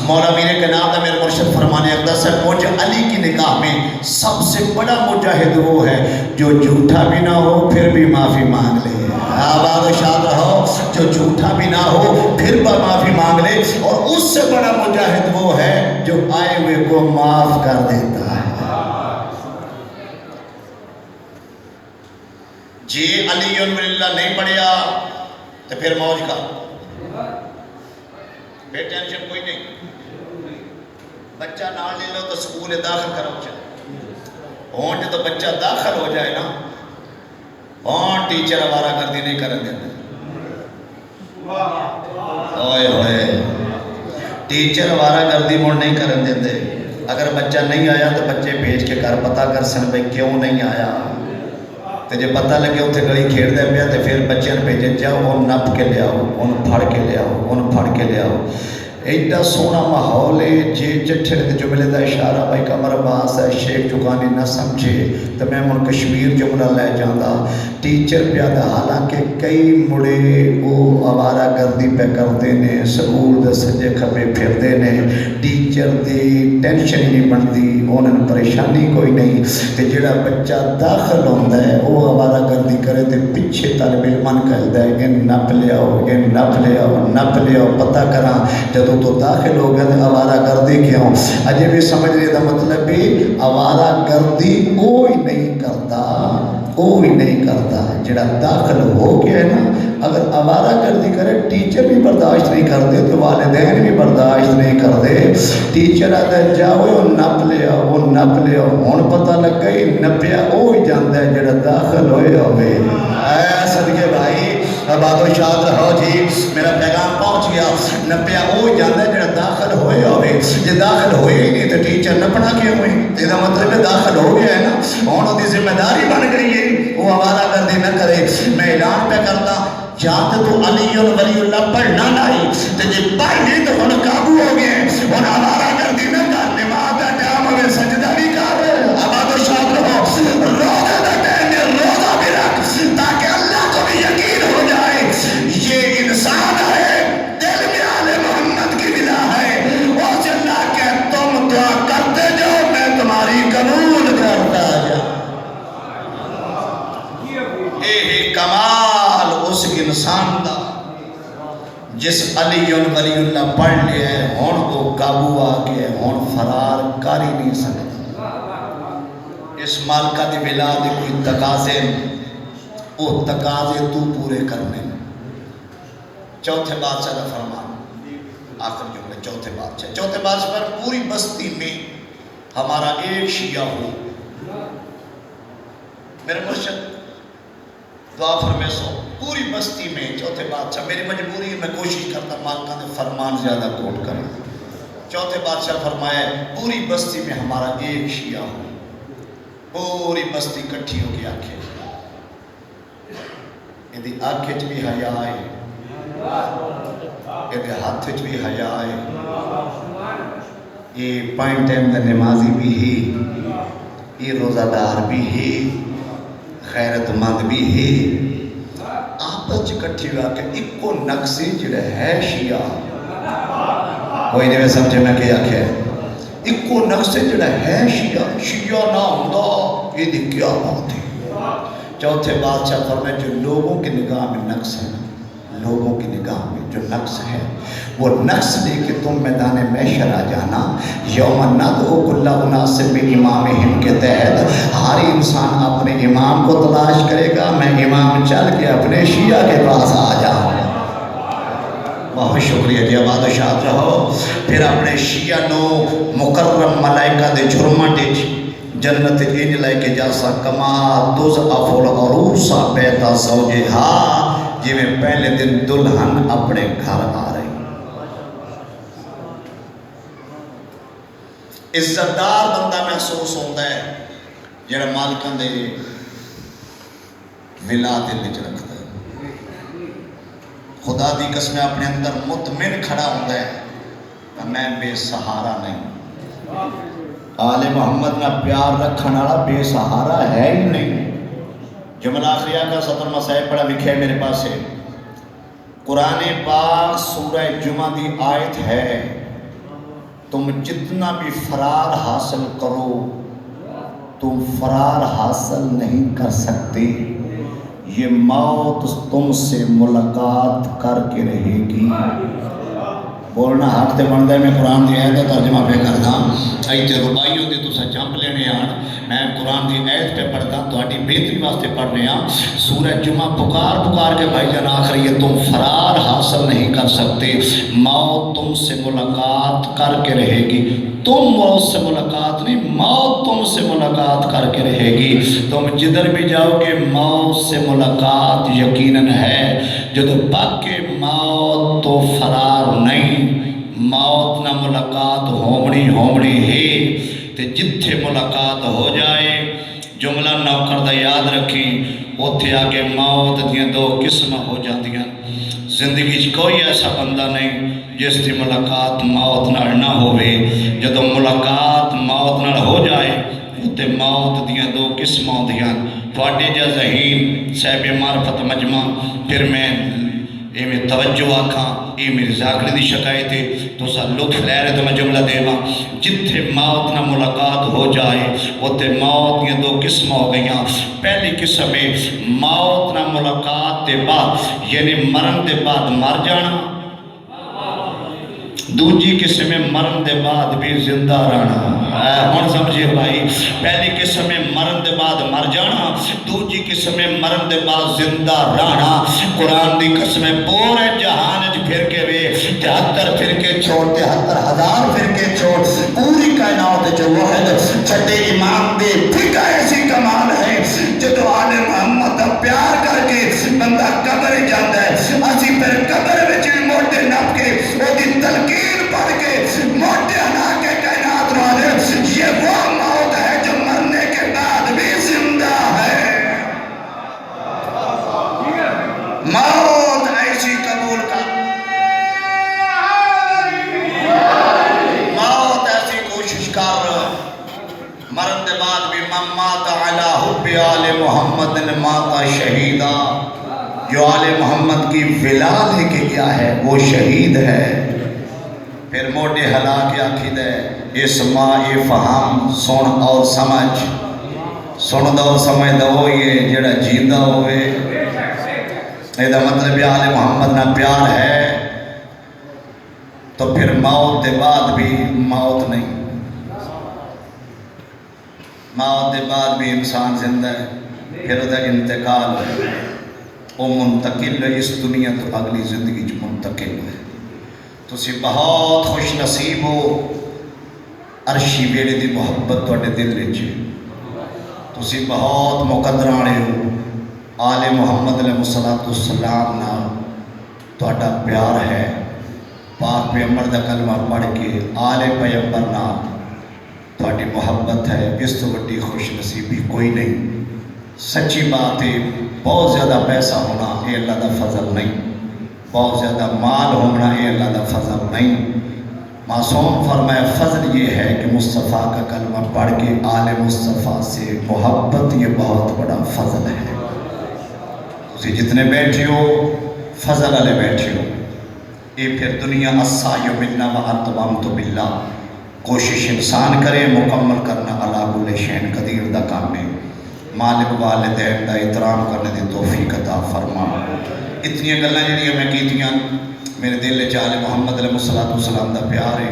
مولا میرے کے نام دا میرے مرشد فرمانے اقدس ہے مجھ علی کی نگاہ میں سب سے بڑا مجاہد وہ ہے جو جھوٹا بھی نہ ہو پھر بھی معافی مانگ لے آباد و شاد رہو جو جھوٹا بھی نہ ہو پھر بھی معافی مانگ لے اور اس سے بڑا مجاہد وہ ہے جو آئے ہوئے کو معاف کر دیتا ہے جی علی اللہ نہیں پڑھیا تو پھر موج کا پھر ٹینشن کوئی نہیں بچہ نال لے لو تو سکول داخل کرو چاہے ہون جو تو بچہ داخل ہو جائے نا ہون ٹیچر ہمارا گردی نہیں کرن دیتے اوئے ہوئے ٹیچر ہمارا گردی موڑ نہیں کرن دیتے اگر بچہ نہیں آیا تو بچے بھیج کے گھر پتہ کر سن بھئی کیوں نہیں آیا تو جب پتہ لگے اتنے گلی کھیڑ دے پیا تو پھر بچے بھیجے جاؤ ان نپ کے لے آؤ ان پھڑ کے لے آؤ ان پھڑ کے لے آؤ ایڈا سونا ماحول ہے جی جٹھے نے جملے دا اشارہ بھائی کمر عباس ہے شیخ چکانی نہ سمجھے تو میں من کشمیر جملہ لے جاندہ ٹیچر پیادہ حالانکہ کئی مڑے وہ آوارہ گردی پہ کرتے نے سکول دے سجے کھپے پھر دے نے ٹیچر دی ٹینشن ہی نہیں بنتی انہوں پریشانی کوئی نہیں تو جڑا بچہ داخل ہوندہ ہے وہ آوارہ گردی کرے تو پچھے طالب علمان کہتا ہے ان نپ لے آؤ ان نپ لے آؤ نپ لے آؤ پتہ کرا جدو تو داخل ہو گیا تو آوارہ گردی کیوں اجے بھی سمجھ لئے دا مطلب بھی آوارہ گردی کوئی نہیں کرتا کوئی نہیں کرتا جڑا داخل ہو گیا ہے نا اگر آوارہ گردی کرے ٹیچر بھی برداشت نہیں کرتے تو والدین بھی برداشت نہیں کرتے ٹیچر آتا ہے جاؤ وہ نپ لیا وہ نپ لیا ہون پتہ لگ گئی نپیا وہی جانتا ہے جڑا داخل ہوئے ہوئے اے صدقے بھائی آباد و شاد رہو جی میرا پیغام پہنچ گیا نپیا وہی جانتا ہے جڑا داخل ہوئے ہوئے جے داخل ہوئے ہی نہیں تو ٹیچر نپنا کیوں ہوئی تیرا مطلب ہے داخل ہو گیا ہے نا ہون دی ذمہ داری بن گئی ہے وہ آوارہ گردی نہ کرے میں اعلان پہ کرتا جاتے تو علی ولی اللہ پڑھنا نہیں تو جی پڑھ نہیں تو انہوں قابو ہو گئے انہوں آوارہ گردی نہ کر نماز دا ٹائم ہوئے سجدہ بھی کر آباد و شاد رہو روزہ دا ٹائم روزہ بھی رکھ تاکہ اللہ کو بھی یقین ہو جائے یہ انسان ہے دل میں آل محمد کی ملا ہے اور سے اللہ کہ تم دعا کرتے جاؤ میں تمہاری قبول کرتا جاؤ اے کمال اس انسان دا جس علی ولی اللہ پڑھ لیا ہے ہون کو قابو آگے ہون فرار کر ہی نہیں سکتا اس مالکہ دی ملا دی کوئی تقاضے وہ تقاضے تو پورے کرنے چوتھے بادشاہ کا فرمان آخر جملے چوتھے بادشاہ پر پوری بستی میں ہمارا ایک شیعہ ہو میرے مرشد دعا فرمے سو پوری بستی میں چوتھے بادشاہ میری مجبوری ہے میں کوشش کرتا مالکہ نے فرمان زیادہ کوٹ کریں چوتھے بادشاہ فرمائے پوری بستی میں ہمارا ایک شیعہ ہو پوری بستی کٹھی ہو کے آنکھیں یہ آنکھیں بھی حیاء ہے یہ ہاتھ بھی حیاء ہے یہ پائن ٹائم دا نمازی بھی ہے یہ روزہ دار بھی ہے خیرت مند بھی ہے آپس کٹھی ہوا کہ ایک کو نقصی جڑے ہے شیعہ کوئی نہیں میں سمجھے میں کیا کیا ایک کو نقصی جڑے ہے شیعہ نہ ہوندہ یہ دی کیا بات ہے چوتھے بادشاہ فرمائے جو لوگوں کی نگاہ میں نقص ہے لوگوں کی نگاہ میں جو نقص ہے وہ نقص لے کے تم میدان محشر آ جانا یوم ندعو کل اناس بامامہم کے تحت ہر انسان اپنے امام کو تلاش کرے گا میں امام چل کے اپنے شیعہ کے پاس آ جاؤں بہت شکریہ جی آباد و شاد رہو پھر اپنے شیعہ نو مکرم ملائکہ دے جرمہ ڈیچ جنت انج لے کے جاسا کما تضعف العروس بیت زوجہا، جی میں پہلے دن دلہن اپنے گھر آ رہی۔ عزتدار بندہ محسوس ہوتا ہے جڑا مالکاں دے ولا دل وچ رکھتا ہے، خدا دی قسم اپنے اندر مطمئن کھڑا ہوتا ہے کہ میں بے سہارا نہیں۔ آل محمد نہ پیار رکھنا والا بے سہارا ہے ہی نہیں۔ جملہ آخریہ کا 17 مسائب پڑھا لکھے میرے پاس ہے، قرآن پاک سورہ جمعہ دی آیت ہے، تم جتنا بھی فرار حاصل کرو تم فرار حاصل نہیں کر سکتے، یہ موت تم سے ملاقات کر کے رہے گی۔ بولنا حق تے بنتا ہے، میں قرآن دی آیت کا ترجمہ پہ کردا ایتے ربائی ہوندی تو جمپ لینے آن، میں قرآن دی آیت پہ پڑھتا تو آٹی بہتری واسطے پڑھ رہے ہیں۔ سورہ جمعہ پکار کے بھائی جان آخری ہے، تم فرار حاصل نہیں کر سکتے، موت تم سے ملاقات کر کے رہے گی۔ تم موت سے ملاقات نہیں، موت تم سے ملاقات کر کے رہے گی۔ تم جدھر بھی جاؤ گے موت سے ملاقات یقیناً ہے، جدو باقی موت تو فرار نہیں، موت نہ ملاقات ہومنی ہے، تے جتھے ملاقات ہو جائے جملہ نوکر دا یاد رکھی، اوتھے آگے موت دیاں دو قسم ہو جاندیاں۔ زندگی کوئی ایسا بندہ نہیں جس کی ملاقات موت نال نہ ہوئے، جدو ملاقات موت نال ہو جائے تے موت دیاں دو قسم ہوندیاں۔ تواڈے جا ذہین صاحب معرفت مجمع، پھر میں اے میں توجہ آکھاں، اے میری ذاکری دی شکایت ہے تو سا لطف لے رہے تو میں جملہ دے ماں، جتھے موت نہ ملاقات ہو جائے اوتے موت یہ دو قسم ہو گئیاں۔ پہلی قسم ہے موت نہ ملاقات دے بعد یعنی مرن دے بعد مر جانا، دوجی قسم ہے مرن دے بعد بھی زندہ رہنا۔ ہن سمجھے بھائی، پہلی قسم ہے مرن دے بعد مر جانا، دوجی قسم ہے مرن دے بعد زندہ رہنا۔ قرآن دی قسم ہے پورے جہان وچ پھر کے وے 73 فرقے چھوڑ 73,000 فرقے چھوڑ پوری کائنات جو واحد چھٹے امام دے فقہ ایسی کمال ہے، جدو آل محمد دا پیار کر کے بندہ قبر جاتا ہے، اسی پھر قبر وچ موٹے نپ کے وہ دی تلقین پڑھ کے موٹے ہنا کے کائنات والے، یہ وہ موت ہے جو مرنے کے بعد بھی زندہ ہے۔ موت ایسی قبول کر، موت ایسی کوشش کر، مرن دے بعد بھی من مات علی حب آل محمد مات شہیدہ، جو آل محمد کی ولا لے کے گیا ہے وہ شہید ہے۔ پھر موٹے ہلا کے آخید ہے اسماء فہم سن اور سمجھ، سن دو سمجھ دو یہ جڑا جیندہ ہوئے، ایدہ مطلب آل محمد نہ پیار ہے تو پھر موت دے بعد بھی موت نہیں، موت دے بعد بھی انسان زندہ ہے، پھر ادھا انتقال ہے، وہ منتقل ہے اس دنیا تو اگلی زندگی جو منتقل ہے۔ تو سی بہت خوش نصیب ہو، عرشی بیڑے دی محبت توڑے دل لیچے، تو سی بہت مقدرانے ہو، آل محمد علیہ السلام نا توڑا پیار ہے، پاک پیغمبر دا کلمہ پڑھ کے آل پیغمبر نا توڑی محبت ہے، اس تو بڑی خوش نصیبی کوئی نہیں۔ سچی بات ہے، بہت زیادہ پیسہ ہونا یہ اللہ دا فضل نہیں، بہت زیادہ مال ہونا یہ اللہ دا فضل نہیں۔ معصوم فرمایا فضل یہ ہے کہ مصطفیٰ کا کلمہ پڑھ کے آل مصطفیٰ سے محبت یہ بہت بڑا فضل ہے۔ تسی جتنے بیٹھے ہو فضل والے بیٹھے ہو، یہ پھر دنیا السعی منا وانتظمت باللہ، کوشش انسان کرے مکمل کرنا اللہ کل شیء قدیر دا کام ہے۔ مالک والدین دا احترام کرنے دی توفیق عطا فرما۔ اتنی گلاں جڑیاں میں کیتیاں میرے دل چ آل محمد علیہ السلام دا پیار ہے،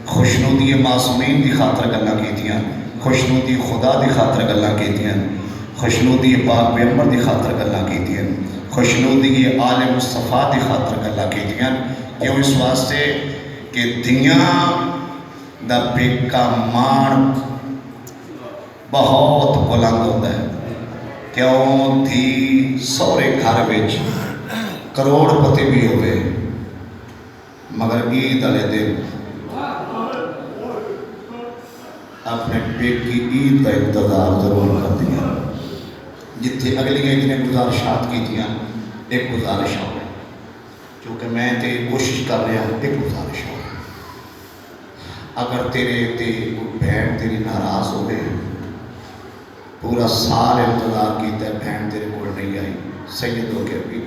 خوشنودی معصومین دی خاطر گلاں کیتیاں، خوشنودی خدا دی خاطر گلاں کیتیاں، خوشنودی پاک پیغمبر دی خاطر گلاں کیتیاں، خوشنودی آل مصطفیٰ دی خاطر گلاں کیتیاں، کیوں اس واسطے کہ دیاں دا بیکا مان بہت بلند ہوتا ہے. کیوں دھی سورے گھر وچ کروڑ پتی بھی ہوئے مگر عید والے دن اپنے پیٹ کی عید کا انتظار ضرور کر دیا. جتنے اگلی اتنے گزارشات کی تھیں ایک گزارش ہو گئی کیونکہ میں تے کوشش کر رہا ہوں. ایک گزارش ہو گئی اگر تیرے تے کوئی بہن تیری ناراض ہو گئے پورا سال انتظار کیتا ہے بہن تیرے کو نہیں آئی سید ہو کے بھی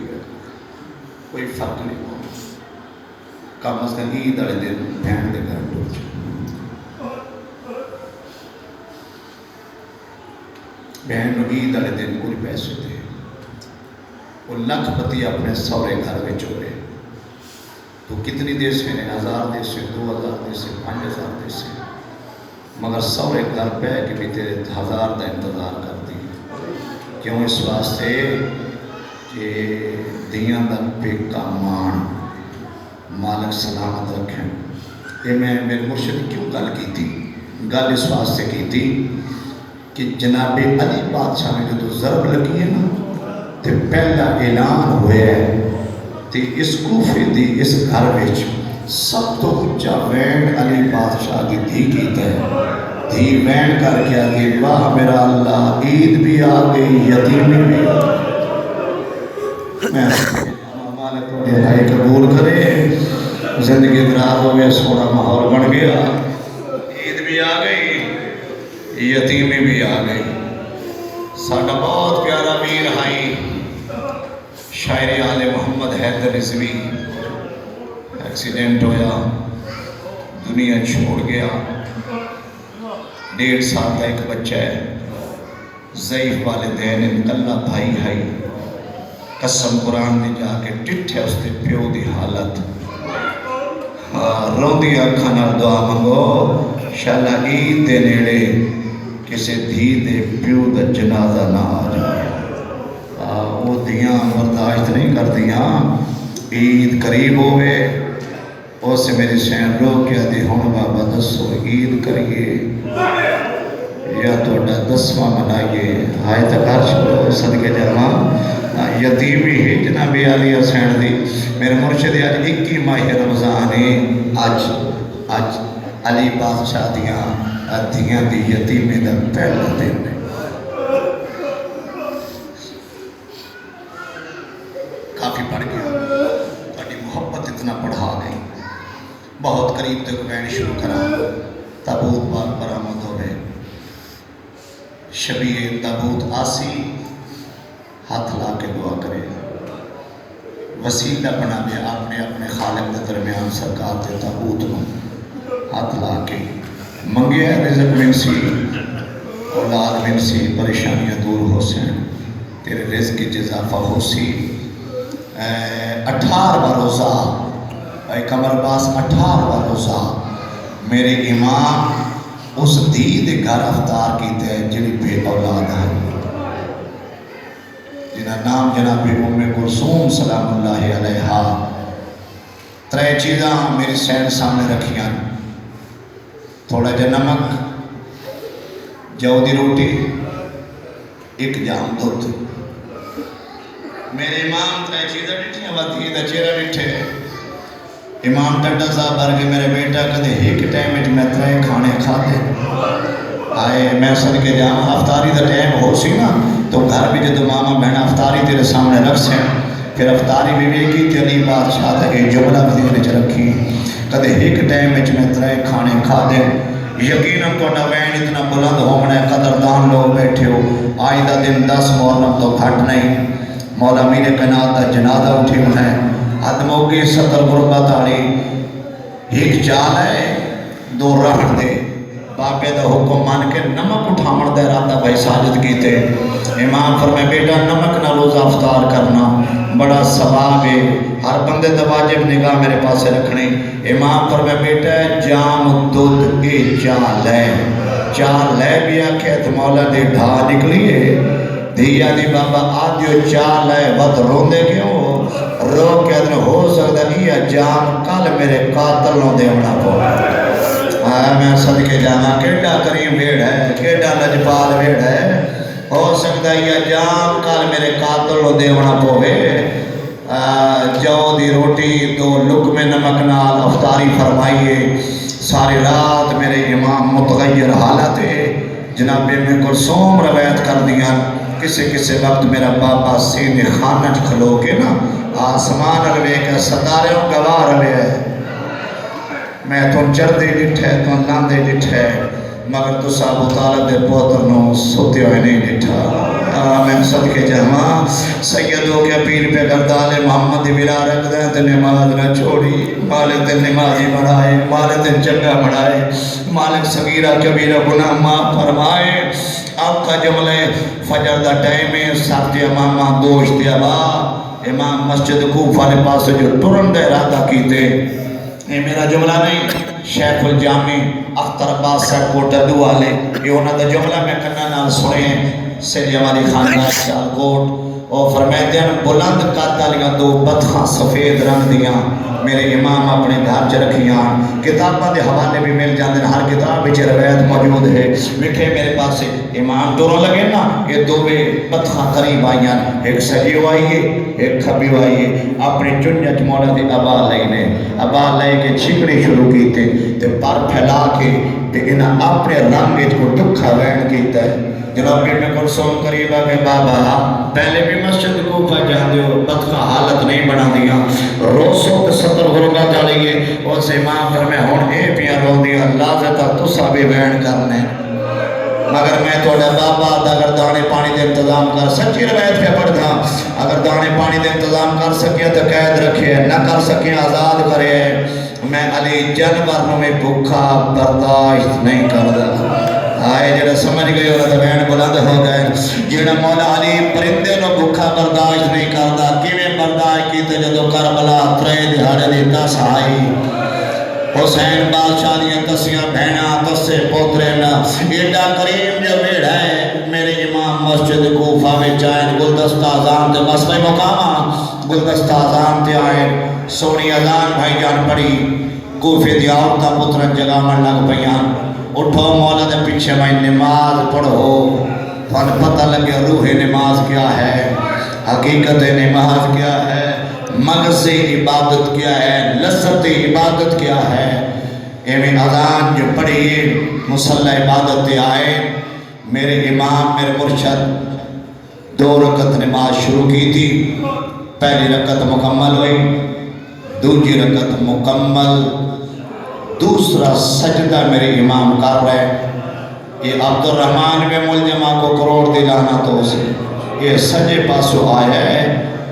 کوئی فرق نہیں ہو کم از کم عید والے دن بہن کے گھر ٹور جائے. بہن عید والے دن کوئی پیسے دے وہ لکھ پتی اپنے سورے گھر میں چورے تو کتنی دیر سے 1000 دے سے 2000 دے سے 5000 دے سے مگر سورے گھر پہ کہ بھی تیرے 1000 کا انتظار کر دی. کیوں اس واسطے کہ دیاں دا پیکا مان مالک سلامت رکھیں. یہ میں میرے مرشد کیوں گل کی تھی؟ گل اس واسطے کی تھی کہ جناب علی بادشاہ نے جو ضرب لگی ہے نا تو پہلا اعلان ہوئے ہے کہ اس کوفے دی اس گھر وچ سب تو اچھا وین علی بادشاہ کی دھی کیتا ہے. دھی وین کر کے آگے واہ میرا اللہ عید بھی آ گئی یتیمی بھی آ گئی. میں مالک کو دہائی قبول کرے زندگی دراز ہو گیا سونا ماحول بن گیا عید بھی آ گئی یتیمی بھی آ گئی. ساڈا بہت پیارا ویر ہائی شاعر آل محمد حیدر رضوی ایکسیڈنٹ ہویا دنیا چھوڑ گیا. 1.5 سال کا ایک بچہ ہے ضعیف والدین انکلہ بھائی ہائی قسم قرآن نے جا کے ٹھٹھے اس دے پیو دی حالت روندی اکھاں نال دعا منگو شالا عید دے نیڑے کسی دھی دے پیو دا جنازہ نہ آ جائے. وہ دیاں برداشت نہیں کر دیاں. عید قریب ہوئے اس سے میری سین رو کیا دی ہون بابا دسو عید کریے یا توڑا 10واں منائیے ہائے تک ہر چھوڑو صدقے جاواں یتیمی ہے جناب علی حسین دی. میرے مرشد آج 21 ماہ رمضان ہے. آج علی بادشاہ دیاں دی یتیمی دا پہلا دن ہے. کافی پڑھ گیا تاکہ محبت اتنا پڑھا گئی. بہت قریب تک وین شروع کرا تابوت پاک برآمد ہو گئے. شبیہ تابوت آسی ہاتھ لا کے دعا کرے وسیلہ بنا دے اپنے خالق کے درمیان سرکار دے تابوت میں ہاتھ لا کے منگے رزق منسی اولاد منسی پریشانیاں دور ہو سے تیرے رزق کی اضافہ ہو سی. 18واں روزہ اے کمر باس 18واں روزہ میرے امام اس دھی دے گھر افطار کیتے ہیں جنہی بے اولاد ہے جنہا نام جناب ام کلثوم سلام اللہ علیہا. 3 چیزاں میری سین سامنے رکھیاں تھوڑا جا نمک جو دی روٹی 1 جام دودھ. میرے امام 3 چیزیں ڈٹھیں ودھی دا چہرہ ڈٹھے. امام ٹڈا صاحب بھر کے میرے بیٹا کدے ایک ٹائم وچ میں 3 کھانے کھاتے آئے میں صدقے جاواں. افطاری دا ٹائم ہو سی نا تو گھر بھی جدو ماما بہن افطاری تیرے سامنے رکھ سے پھر افطاری بھی ویکھی تے علی بادشاہ دا یہ جملہ بھی دل چ رکھی کدے ایک ٹائم وچ میں 3 کھانے کھا دے. یقیناً تہاڈا وین اتنا بلند ہونا ہے قدردان لوگ بیٹھے ہو. آج دا دن 10 محرم تو گھٹ نہیں. مولا میر کائنات دا جنازہ اٹھی ہونا ہے. حد موگی 70 غربت والی 1 چال ہے 2 رہن دے بابے دا حکم مان کے نمک اٹھاون دا ارادہ بھائی ساجد کیتے. امام فرمائے بیٹا نمک نہ روزہ افطار کرنا بڑا ثواب ہے. ہر بندے دا واجب نگاہ میرے پاسے رکھنی. امام فرمائے بیٹا جام دودھ اے چال لے بھی آکھے تو مولا دے ڈھا نکلیے دھیا دی بابا آدھیو چال ہے ود روندے کیوں رو کے ادھر ہو سکتا نہیں جام کل میرے قاتل نو دے ہونا پو میں صدقے جانا کیڈا کریم بھیڑ ہے، کیڈا لجپال بھیڑ ہے. ہو سکتا ہے یہ جام کال میرے قاتل نو دیونا پوے. جو دی روٹی دو لقمے نمک نال افطاری فرمائیے. ساری رات میرے امام متغیر حالت ہے. جناب میں کلثوم روایت کر دیا کسی کسی وقت میرا بابا سینے خانہ کھلو کے نا آسمان روے کا ستارے گواہ روے ہے. میں تو چردے ڈٹھے تو لاندے ڈٹھے مگر تو ابو طالب دے پوتر نو سوتے ہوئے نہیں ڈٹھا. میں صدقے جہاں سیدوں کے پیر پہ گردال محمد بلا رکھ دیں تو نماز نہ چھوڑی. مالک دن نمازی بڑھائے، مالک دن چنگا بڑھائے، مالک صغیرہ کبیرہ گناہ معاف فرمائے. آپ کا جملے فجر دا ٹائم ہے. ساتھ امامہ دوشت ابا امام مسجد کوفہ نے پاس جو ٹرن دے ارادہ کیتے. یہ میرا جملہ نہیں، شیخ الجامی اختر عباس صاحب کوٹا دوالے یہ انہوں نے جملہ میں کرنا نال سنے ہیں. سیدی والی خاندان سیال کوٹ اور فرمائے ہیں بلند قاتلیاں دو بدخاں سفید رنگ دیاں میرے امام اپنے گھر چ رکھیاں. کتاباں دے حوالے بھی مل جاندے ہیں، ہر کتاب وچ روایت موجود ہے. وکھے میرے پاس امام ٹوروں لگے نا یہ دو بدخاں قریب آئیاں، ایک سجیو آئیے ایک کھبیو آئیے. اپنے چنجت مولا دی ابا لئینے ابا لئے کے چھکڑی شروع کیتے تے پر پھیلا کے تے انہاں اپنے رنگ کو دکھا وین کیتا ہے. جناب میں کلثوم قریب آگے بابا پہلے بھی مسجد کوفہ جاندے ہو بدخاں حالت نہیں بنا دیا. روسوں کے سطر غربہ جالیے اس امام پر میں ہون اے پیاں رو دیا لازتا تسا بھی وین کرنے. مگر میں توڑا بابا اگر دانے پانی دے انتظام کر سچی روایت پہ پڑھ تھا اگر دانے پانی دے انتظام کر سکیا تو قید رکھے نہ کر سکیا آزاد کرے. میں علی جانور میں بھوکا برداشت نہیں کردا. آئے جڑا سمجھ گئے اور بین بلند ہو گئے. جڑا مولا علی پرندے نو بھوکا برداشت نہیں کردا کیویں برداشت کیتے جدو کربلا ترے دہاڑے دی دس آئی. حسین بادشاہ دیاں تسیاں بہناں تسے پوترے نا ایڈا کریم جو بیڑ ہے. میرے امام مسجد کوفہ وچ آئے گلدستہ اذان تے مسئلہ مقامہ گلدستہ اذان تے آئے. سونی اذان بھائی جان پڑی کوفے دی عورتاں پترن جگامن لگ پیاں. اٹھو مولا دے پیچھے میں نماز پڑھو پھر پتہ لگے روح نماز کیا ہے، حقیقت نماز کیا ہے، مغز عبادت کیا ہے، لذت عبادت کیا ہے. ایمین اذان جو پڑھیے مصلی عبادت آئے. میرے امام میرے مرشد 2 رکعت نماز شروع کی تھی. پہلی رکعت مکمل ہوئی، دوسری رکعت مکمل، دوسرا سجدہ میرے امام کر رہے. یہ عبد الرحمن میں ملزمہ کو کروڑ دلانا تو اسے یہ سجے پاسو آیا ہے.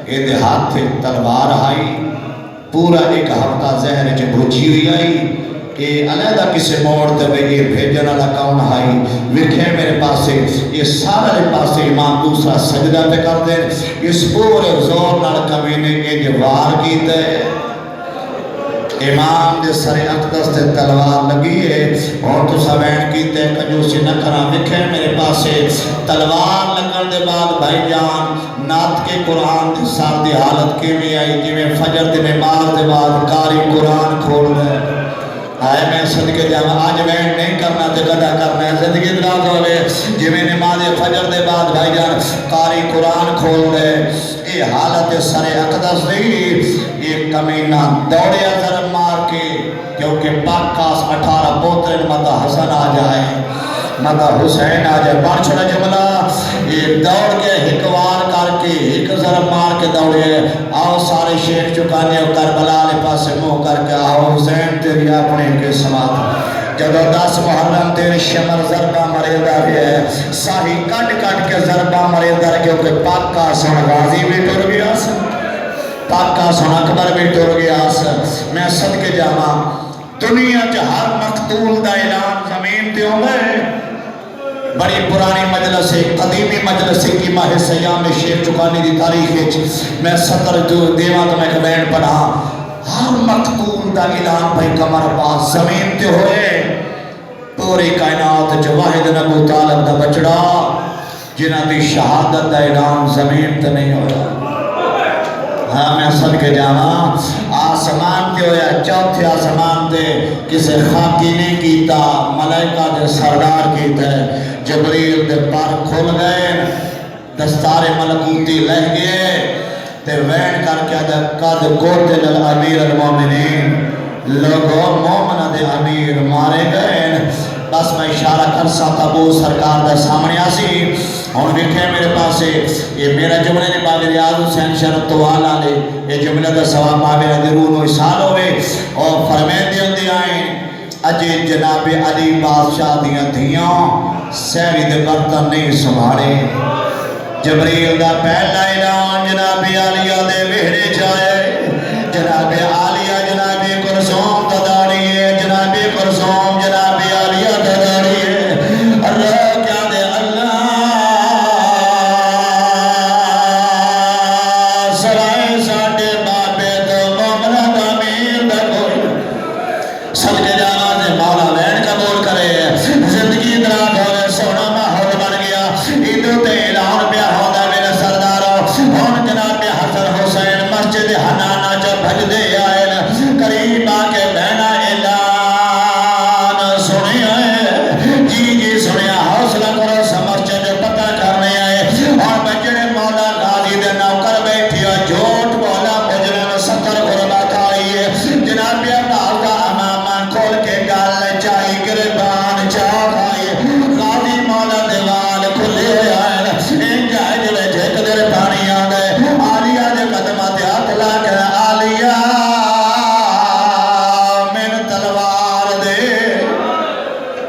یہ دے ہاتھ تلوار آئی پورا ایک ہفتہ زہر چ بھوچی ہوئی آئی. یہ علیحدہ کسی موڑ تے یہ بھیجن والا کون آئی وکھے میرے پاسے یہ سارے پاسے امام دوسرا سجدہ پہ کر دے. اس پورے زور نال کمینے یہ جو وار کیتا ہے امام دے سر اقدس تے تلوار لگی ہے. اور تو سوین کیتے کنجوسی نہ کرا. وکھے میرے پاسے تلوار لگن دے بعد بھائی جان نات کے قرآن دے سار دی حالت کے میں آئی جی میں فجر دے نماز دے بعد کاری قرآن کھول رہے. آئے میں صدقے جانا آج وین نہیں کرنا تے گدا کرنا ہے. زندگی دراز ہوئے جی میں نماز فجر دے بعد بھائی جان کاری قرآن کھول رہے. یہ حالت سر اقدس نہیں. یہ کمینہ دوڑیا ضرب مار کے کیونکہ پاکاس 18 پوترن مدہ حسن آ جائے مدہ حسین آ جائے. بار چھوڑا جملہ یہ دوڑ کے ہکوار کر کے ایک ضرب مار کے دوڑے. آؤ سارے شیخ چکانے اور کربلا لے پاس منہ کر کے آؤ حسین تیری اپنے کے سمات جب 10 محرم تیرے شمر ضربہ مریدہ بھی ہے ساہی کٹ کٹ کے ضربہ مریدہ کیونکہ پاکا سن غازی بھی ٹر گیا سن پاکا سن اکبر بھی ٹر گیا سن. میں صدقے جاما دنیا چا ہر مقتول دا اعلان زمین تے ہوئے. بڑی پرانی مجلس ہے قدیمی مجلس ہے کی ماہ سیام شیخ چکانی دی تاریخ ہے. میں 70 دیوان تو میں ایک بینڈ پڑھا ہر مقتول دا اعلان بھائی کمر پاس زمین تے ہوئے. پوری کائنات جو واحد نبو طالب دا بچڑا جنہ دی شہادت دا اعلان زمین تے نہیں ہویا. ہاں میں صدقے جانا آسمان تے ہویا چوتھے آسمان تے کسے خاکی نہیں کیتا ملائکہ دے سردار کیتا ہے جبریل دے پر کھل گئے دستار ملکوتی لہ گئے تے وین کر کے قد قتل الامیر المومنین لوگوں مومنہ دے امیر مارے گئے بس میں اشارہ کر سکتا ابو سرکار دا سامنے آسی ہون دیکھیں میرے پاس یہ میرا جملے نے باب ریاض حسین شرط توال آلے یہ جملہ دا سواب باب ادرون و اسال ہوئے اور فرمین دے اندے آئیں اجے جناب علی بادشاہ دیاں دھیاں سیوی دے برتن نہیں سنبھارے جبریل دا پہلا اعلان جناب عالیہ دے وہڑے جائے جناب عالیہ جناب کلثوم دداری ہے جناب کلثوم جناب عالیہ دداری ہے اللہ کیا دے اللہ سرائے ساڑھے بابے تو مومنہ دا میر دا کوئی صدقے جانا دے مولا وین قبول کرے زندگی درات ہوئے سونا ماحول بن گیا عیدو تے اعلان پہ ہوتا میرے سرداروں ہون جناب حسن حسین مسجد حنانہ جو بھج دے آئے قریب آکے بہنا اعلان سنے آئے جی سنیا حوصلہ کرو سمجھ جو پتہ کرنے آئے اور بجڑے مولا غازی دے نوکر بیٹھی اور جھوٹ مولا مجرم ستر غربت آئیے جناب عباس کا امامان کھول کے گال چاہی گربان چاہ آئیے غازی مولا دیوال کھلے آئے انجائے جلے جھک در پانی آگئے عالیہ دے قدمات ہاتھ لا کر عالیہ من تلوار دے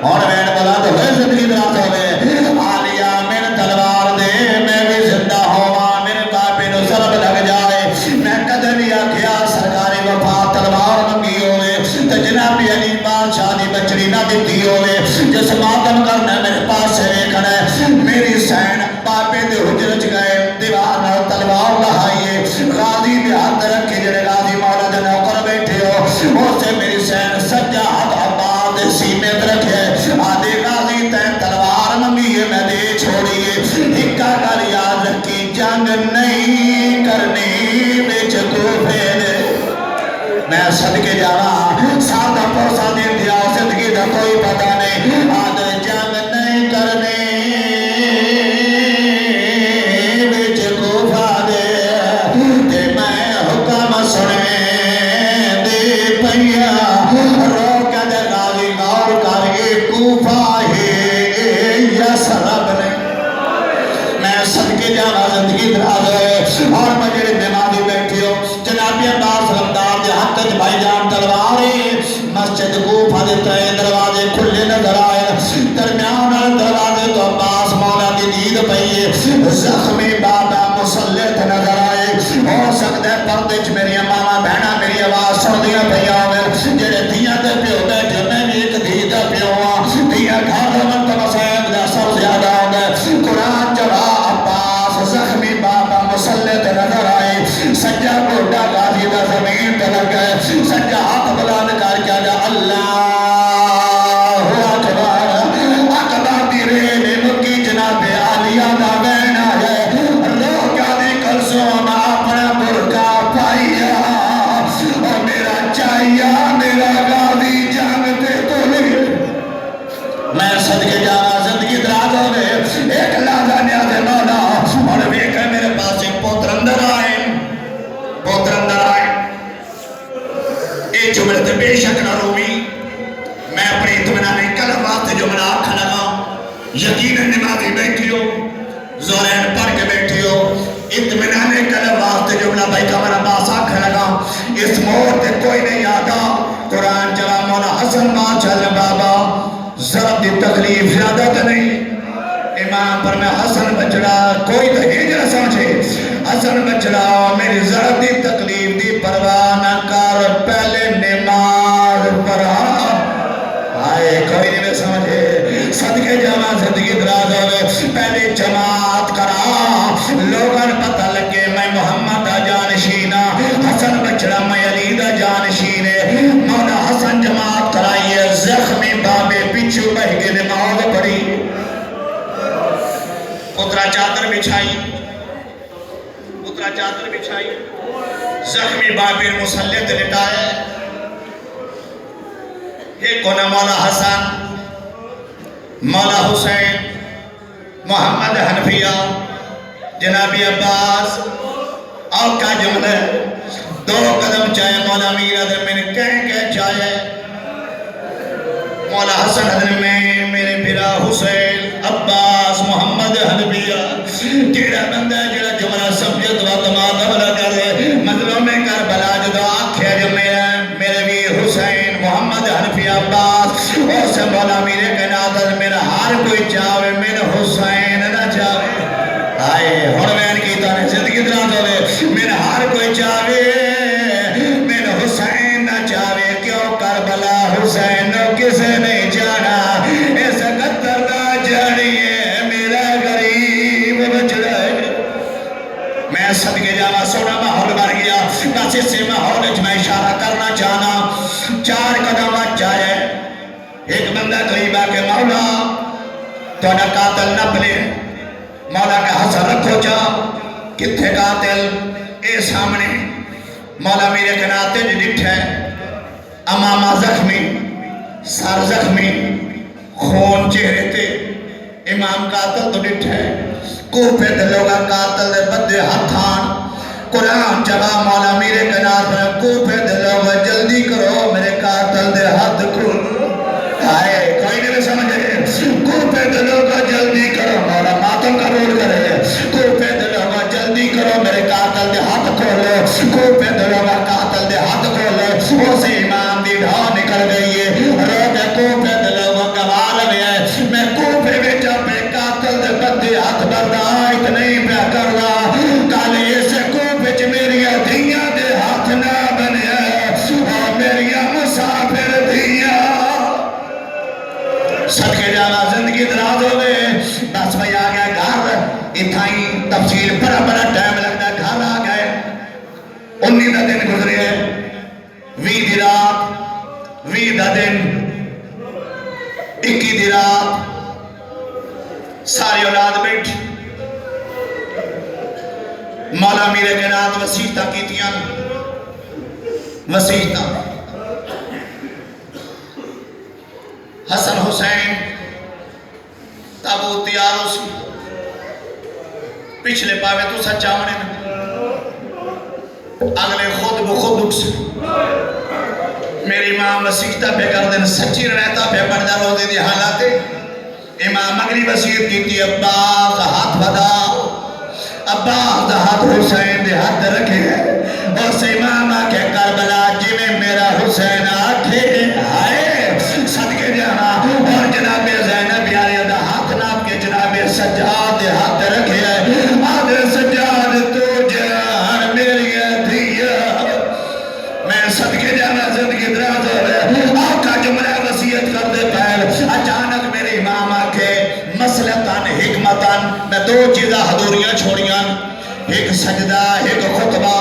اور وین بلاد ہوئے زندگی درات ہوئے عالیہ من تلوار دے میں بھی زندہ ہوا میرے باپی نو ضرب لگ جائے میں قدمی آکھیا سرکاری وفا تلوار منگی ہوئے تو جناب علی بادشاہ دی بچری نہ دیتی ہوئے جس ماتم کرنا میرے پاس سے دیکھنا ہے میری سین باپے دے حجرت گئے دیوار نہ تلوار لہائیے غازی دے ہاتھ رکھے جڑے غازی مولا دے نوکر بیٹھے ہو اور سے میری سین سجا ہاتھ عباد دے سیمت رکھے آدھے غازی تین تلوار منگیے میں دے چھوڑیے ہکا کر یاد رکھی جنگ نہیں کرنی بچ کوفے دے میں صدقے جانا سادہ پوسا دین دیا زندگی دا کوئی پتہ نہیں آدھے جنگ نہیں کرنی بچ کوفہ دے تے میں حکم سنے دے پیا روک دے غازی غور کر کے کوفہ ہے یا سرب نے میں صدقے جانا زندگی دراز ہے اور مجھے نمازی بیٹھی ہو جنابی عباس رمدار دے ہاتھ بھائی جان تلوارے مسجد کوفہ دے ترے دروازے کھلے نظر آئے درمیان دروازے تو عباس مولا دی دید پئیے زخمی بابا مسلط نظر آئے ہو سکتے پردے چ میری ماما بہنا میری آواز سن دیا پیا ہوئے جڑے دیا دے پیو بیٹھے میں بھی ایک دید پیو ہاں دیا گھر من تو مسائب دا سب زیادہ ہو گئے قرآن چلا عباس زخمی بابا مسلط نظر آئے سجا گوڑا غازی دا زمین پہ لگ گئے سجا ہاتھ بلند کر کیا جا اللہ اکبر اکبر دی ریلے مکی جناب عالیہ دا بہنا ہے لوگ آدھی کلثوم اپنا برکا پائیا اور میرا چاہیا میرا غازی جنگ تے تو لگے میں صدقے جانا زندگی دراز ہو گئے ایک لحظہ نیاز مولا اور بیکر میرے پاس ایک پوتر اندر آئے ایک جملے تے بے شک نہ رومی میں اپنے اطمینان کلم واسطے جملہ آکھا لگا یقیناً نمازی بیٹھی ہو زورین پڑھ کے بیٹھی ہو اطمینان کلم واسطے جملہ بھائی کمر عباس آکھا لگا اس موڑ تے کوئی نہیں آتا قرآن چلا مولا حسن ماں چل بابا ضرب دی تکلیف زیادہ تو نہیں امام پر میں حسن بچڑا کوئی تو ہجرہ سمجھے حسن بچڑا میری ضرب دی تکلیف دی پرواہ نہ کر پہلے نماز پڑھا آئے کوئی نہیں سمجھے صدقے جمع زندگی دراز ہوئے پہلے جماعت کرا لوگاں پتہ لگے میں محمد دا جانشینہ حسن بچڑا میں علی دا جانشینے مولا حسن جماعت کرائیے زخمی بابے پیچھو بہ کے نماز پڑھی پترا چادر بچھائی زخمی بابے مسلط لٹائے ایک ہونا مولا حسن، مولا حسین، محمد حنفیہ، جناب عباس اور کا جملہ دو قدم چاہے مولا میر حضرت میں کہیں چاہے مولا حسن حضرت میں میرے بھرا حسین عباس محمد حنفیہ جیڑا بندہ جیڑا جملہ سمجھے دعا دماغ بلا کرے مظلوم کربلا جو آنکھیں جو میرے بھی حسین محمد حنفیہ عباس اور سے مولا میرے کائنات میرا ہر کوئی چاہے میرا حسین نہ چاہے آئے ہنوین کی تانے زندگی درات ہوئے میرا ہر کوئی چاہے میرا حسین نہ چاہے کیوں کربلا حسین کسے نہیں جانا ایسا قدر نہ جانیے میرا غریب بچڑا ہے میں صدقے جانا سونا ماحول بار گیا بس اس سے ماحول اچھ میں اشارہ کرنا چاہنا چار قدم چاہے ایک بندہ قریب آکے مولا توڑا قاتل نہ پلے مولا کا حسن رکھو جا کتھے قاتل اے سامنے مولا میرے کناتے جو ڈٹھے امامہ زخمی سر زخمی خون چہرے تے امام قاتل تو ڈٹھے کوپے دلوگا قاتل دے بدے ہتھان قرآن جبا مولا میرے کنات میں کوپے دلوگا جلدی کرو میرے قاتل دے ہاتھ کھولو آئے کوئی نہیں سمجھے کوپے دلوگا جلدی کرو مولا ماتم قبول کرے کوپے دلوگا جلدی کرو میرے قاتل دے ہاتھ کھولو کوپے دلوگا قاتل دے ہاتھ کھولو وہ سے امام دی ڈھا نکل گئی ہے روکے کوپے دلوگا کمال میں میں کوپے بیچا پہ قاتل دے بدے ہاتھ بردائت نہیں پہ کرنا کالے اسے کوپے چھ میری دھیاں دے ہاتھ نہ بنے اور میری مسافر دھیاں صدقے جانا زندگی دراز ہوئے بس میں آگیا گھر اتھائی تفصیل بڑا بڑا ٹائم لگتا ہے گھر آگئے 19 دن گزرے وی دی رات وی دا دن 21 دی رات ساری اولاد بیٹھ مولا میرے کائنات وسیعتہ کیتیاں وسیعتہ حسن حسین تابوت تیار ہو سی پچھلے پاوے تو سچا ہونے اگلے خود بخود دکھ سے میری امام وسیعتہ پہ کر دن سچی رہتا پہ پڑھنا روزے دی حالاتے امام مغری وسیعت کی تھی عباس ہاتھ بدا عباس ہاتھ حسین دے ہاتھ رکھے اور سے امام آکے کربلا جی میں میرا حسین آکھے آئے صدقے جانا اور جناب زینب یاری دا ہاتھ ناپ کے جناب سجاد دے ہاتھ رکھے آدھر سجاد تو جان میری دھیا میں صدقے جانا زندگی دراز ہو رہے آقا جملہ وسیعت کر دے پہل اچانک میرے امام آکے مسلطان حکمتان میں دو چیزہ حضوریاں چھوڑیاں ایک سجدہ ایک خطبہ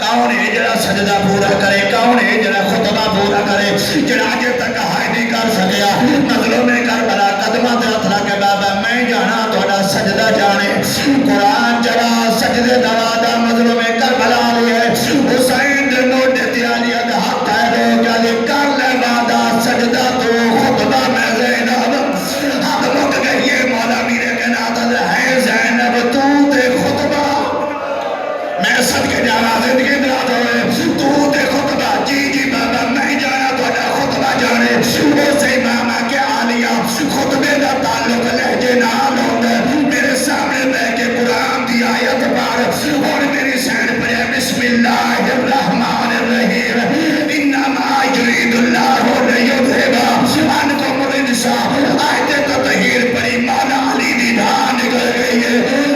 کون ہے جڑا سجدہ پورا کرے کون ہے جڑا خطبہ پورا کرے جڑا آجے تک ہائی نہیں کر سکیا مظلوم کربلا قدمہ دے اترا کے بابا میں جانا توڑا سجدہ جانے قرآن جڑا سجدے دوادا مظلوم کربلا لیے حسین دے موٹے تیالیا دے ہاتھ ہے دے جالے کر لے وادا سجدہ تو خطبہ میں زینب ہاتھ مک گئی ہے مولا میرے کے نادل ہے زینب تو دے خطبہ میں صدقے جانا زندگی درات ہوئے تو دے خطبہ جی بابا میں جانا توڑا خطبہ جانے وہ سے امامہ کے آلیا خطبے دا تعلق لہجے نال ہوگا میرے سامنے بے کے قرآن دی آیت پار اور میری سین پر بسم اللہ الرحمن الرحیم انما یرید اللہ لیذھبا عنکم الرجس آیت تطہیر پر مولا علی دی ڈھا نکل گئی ہے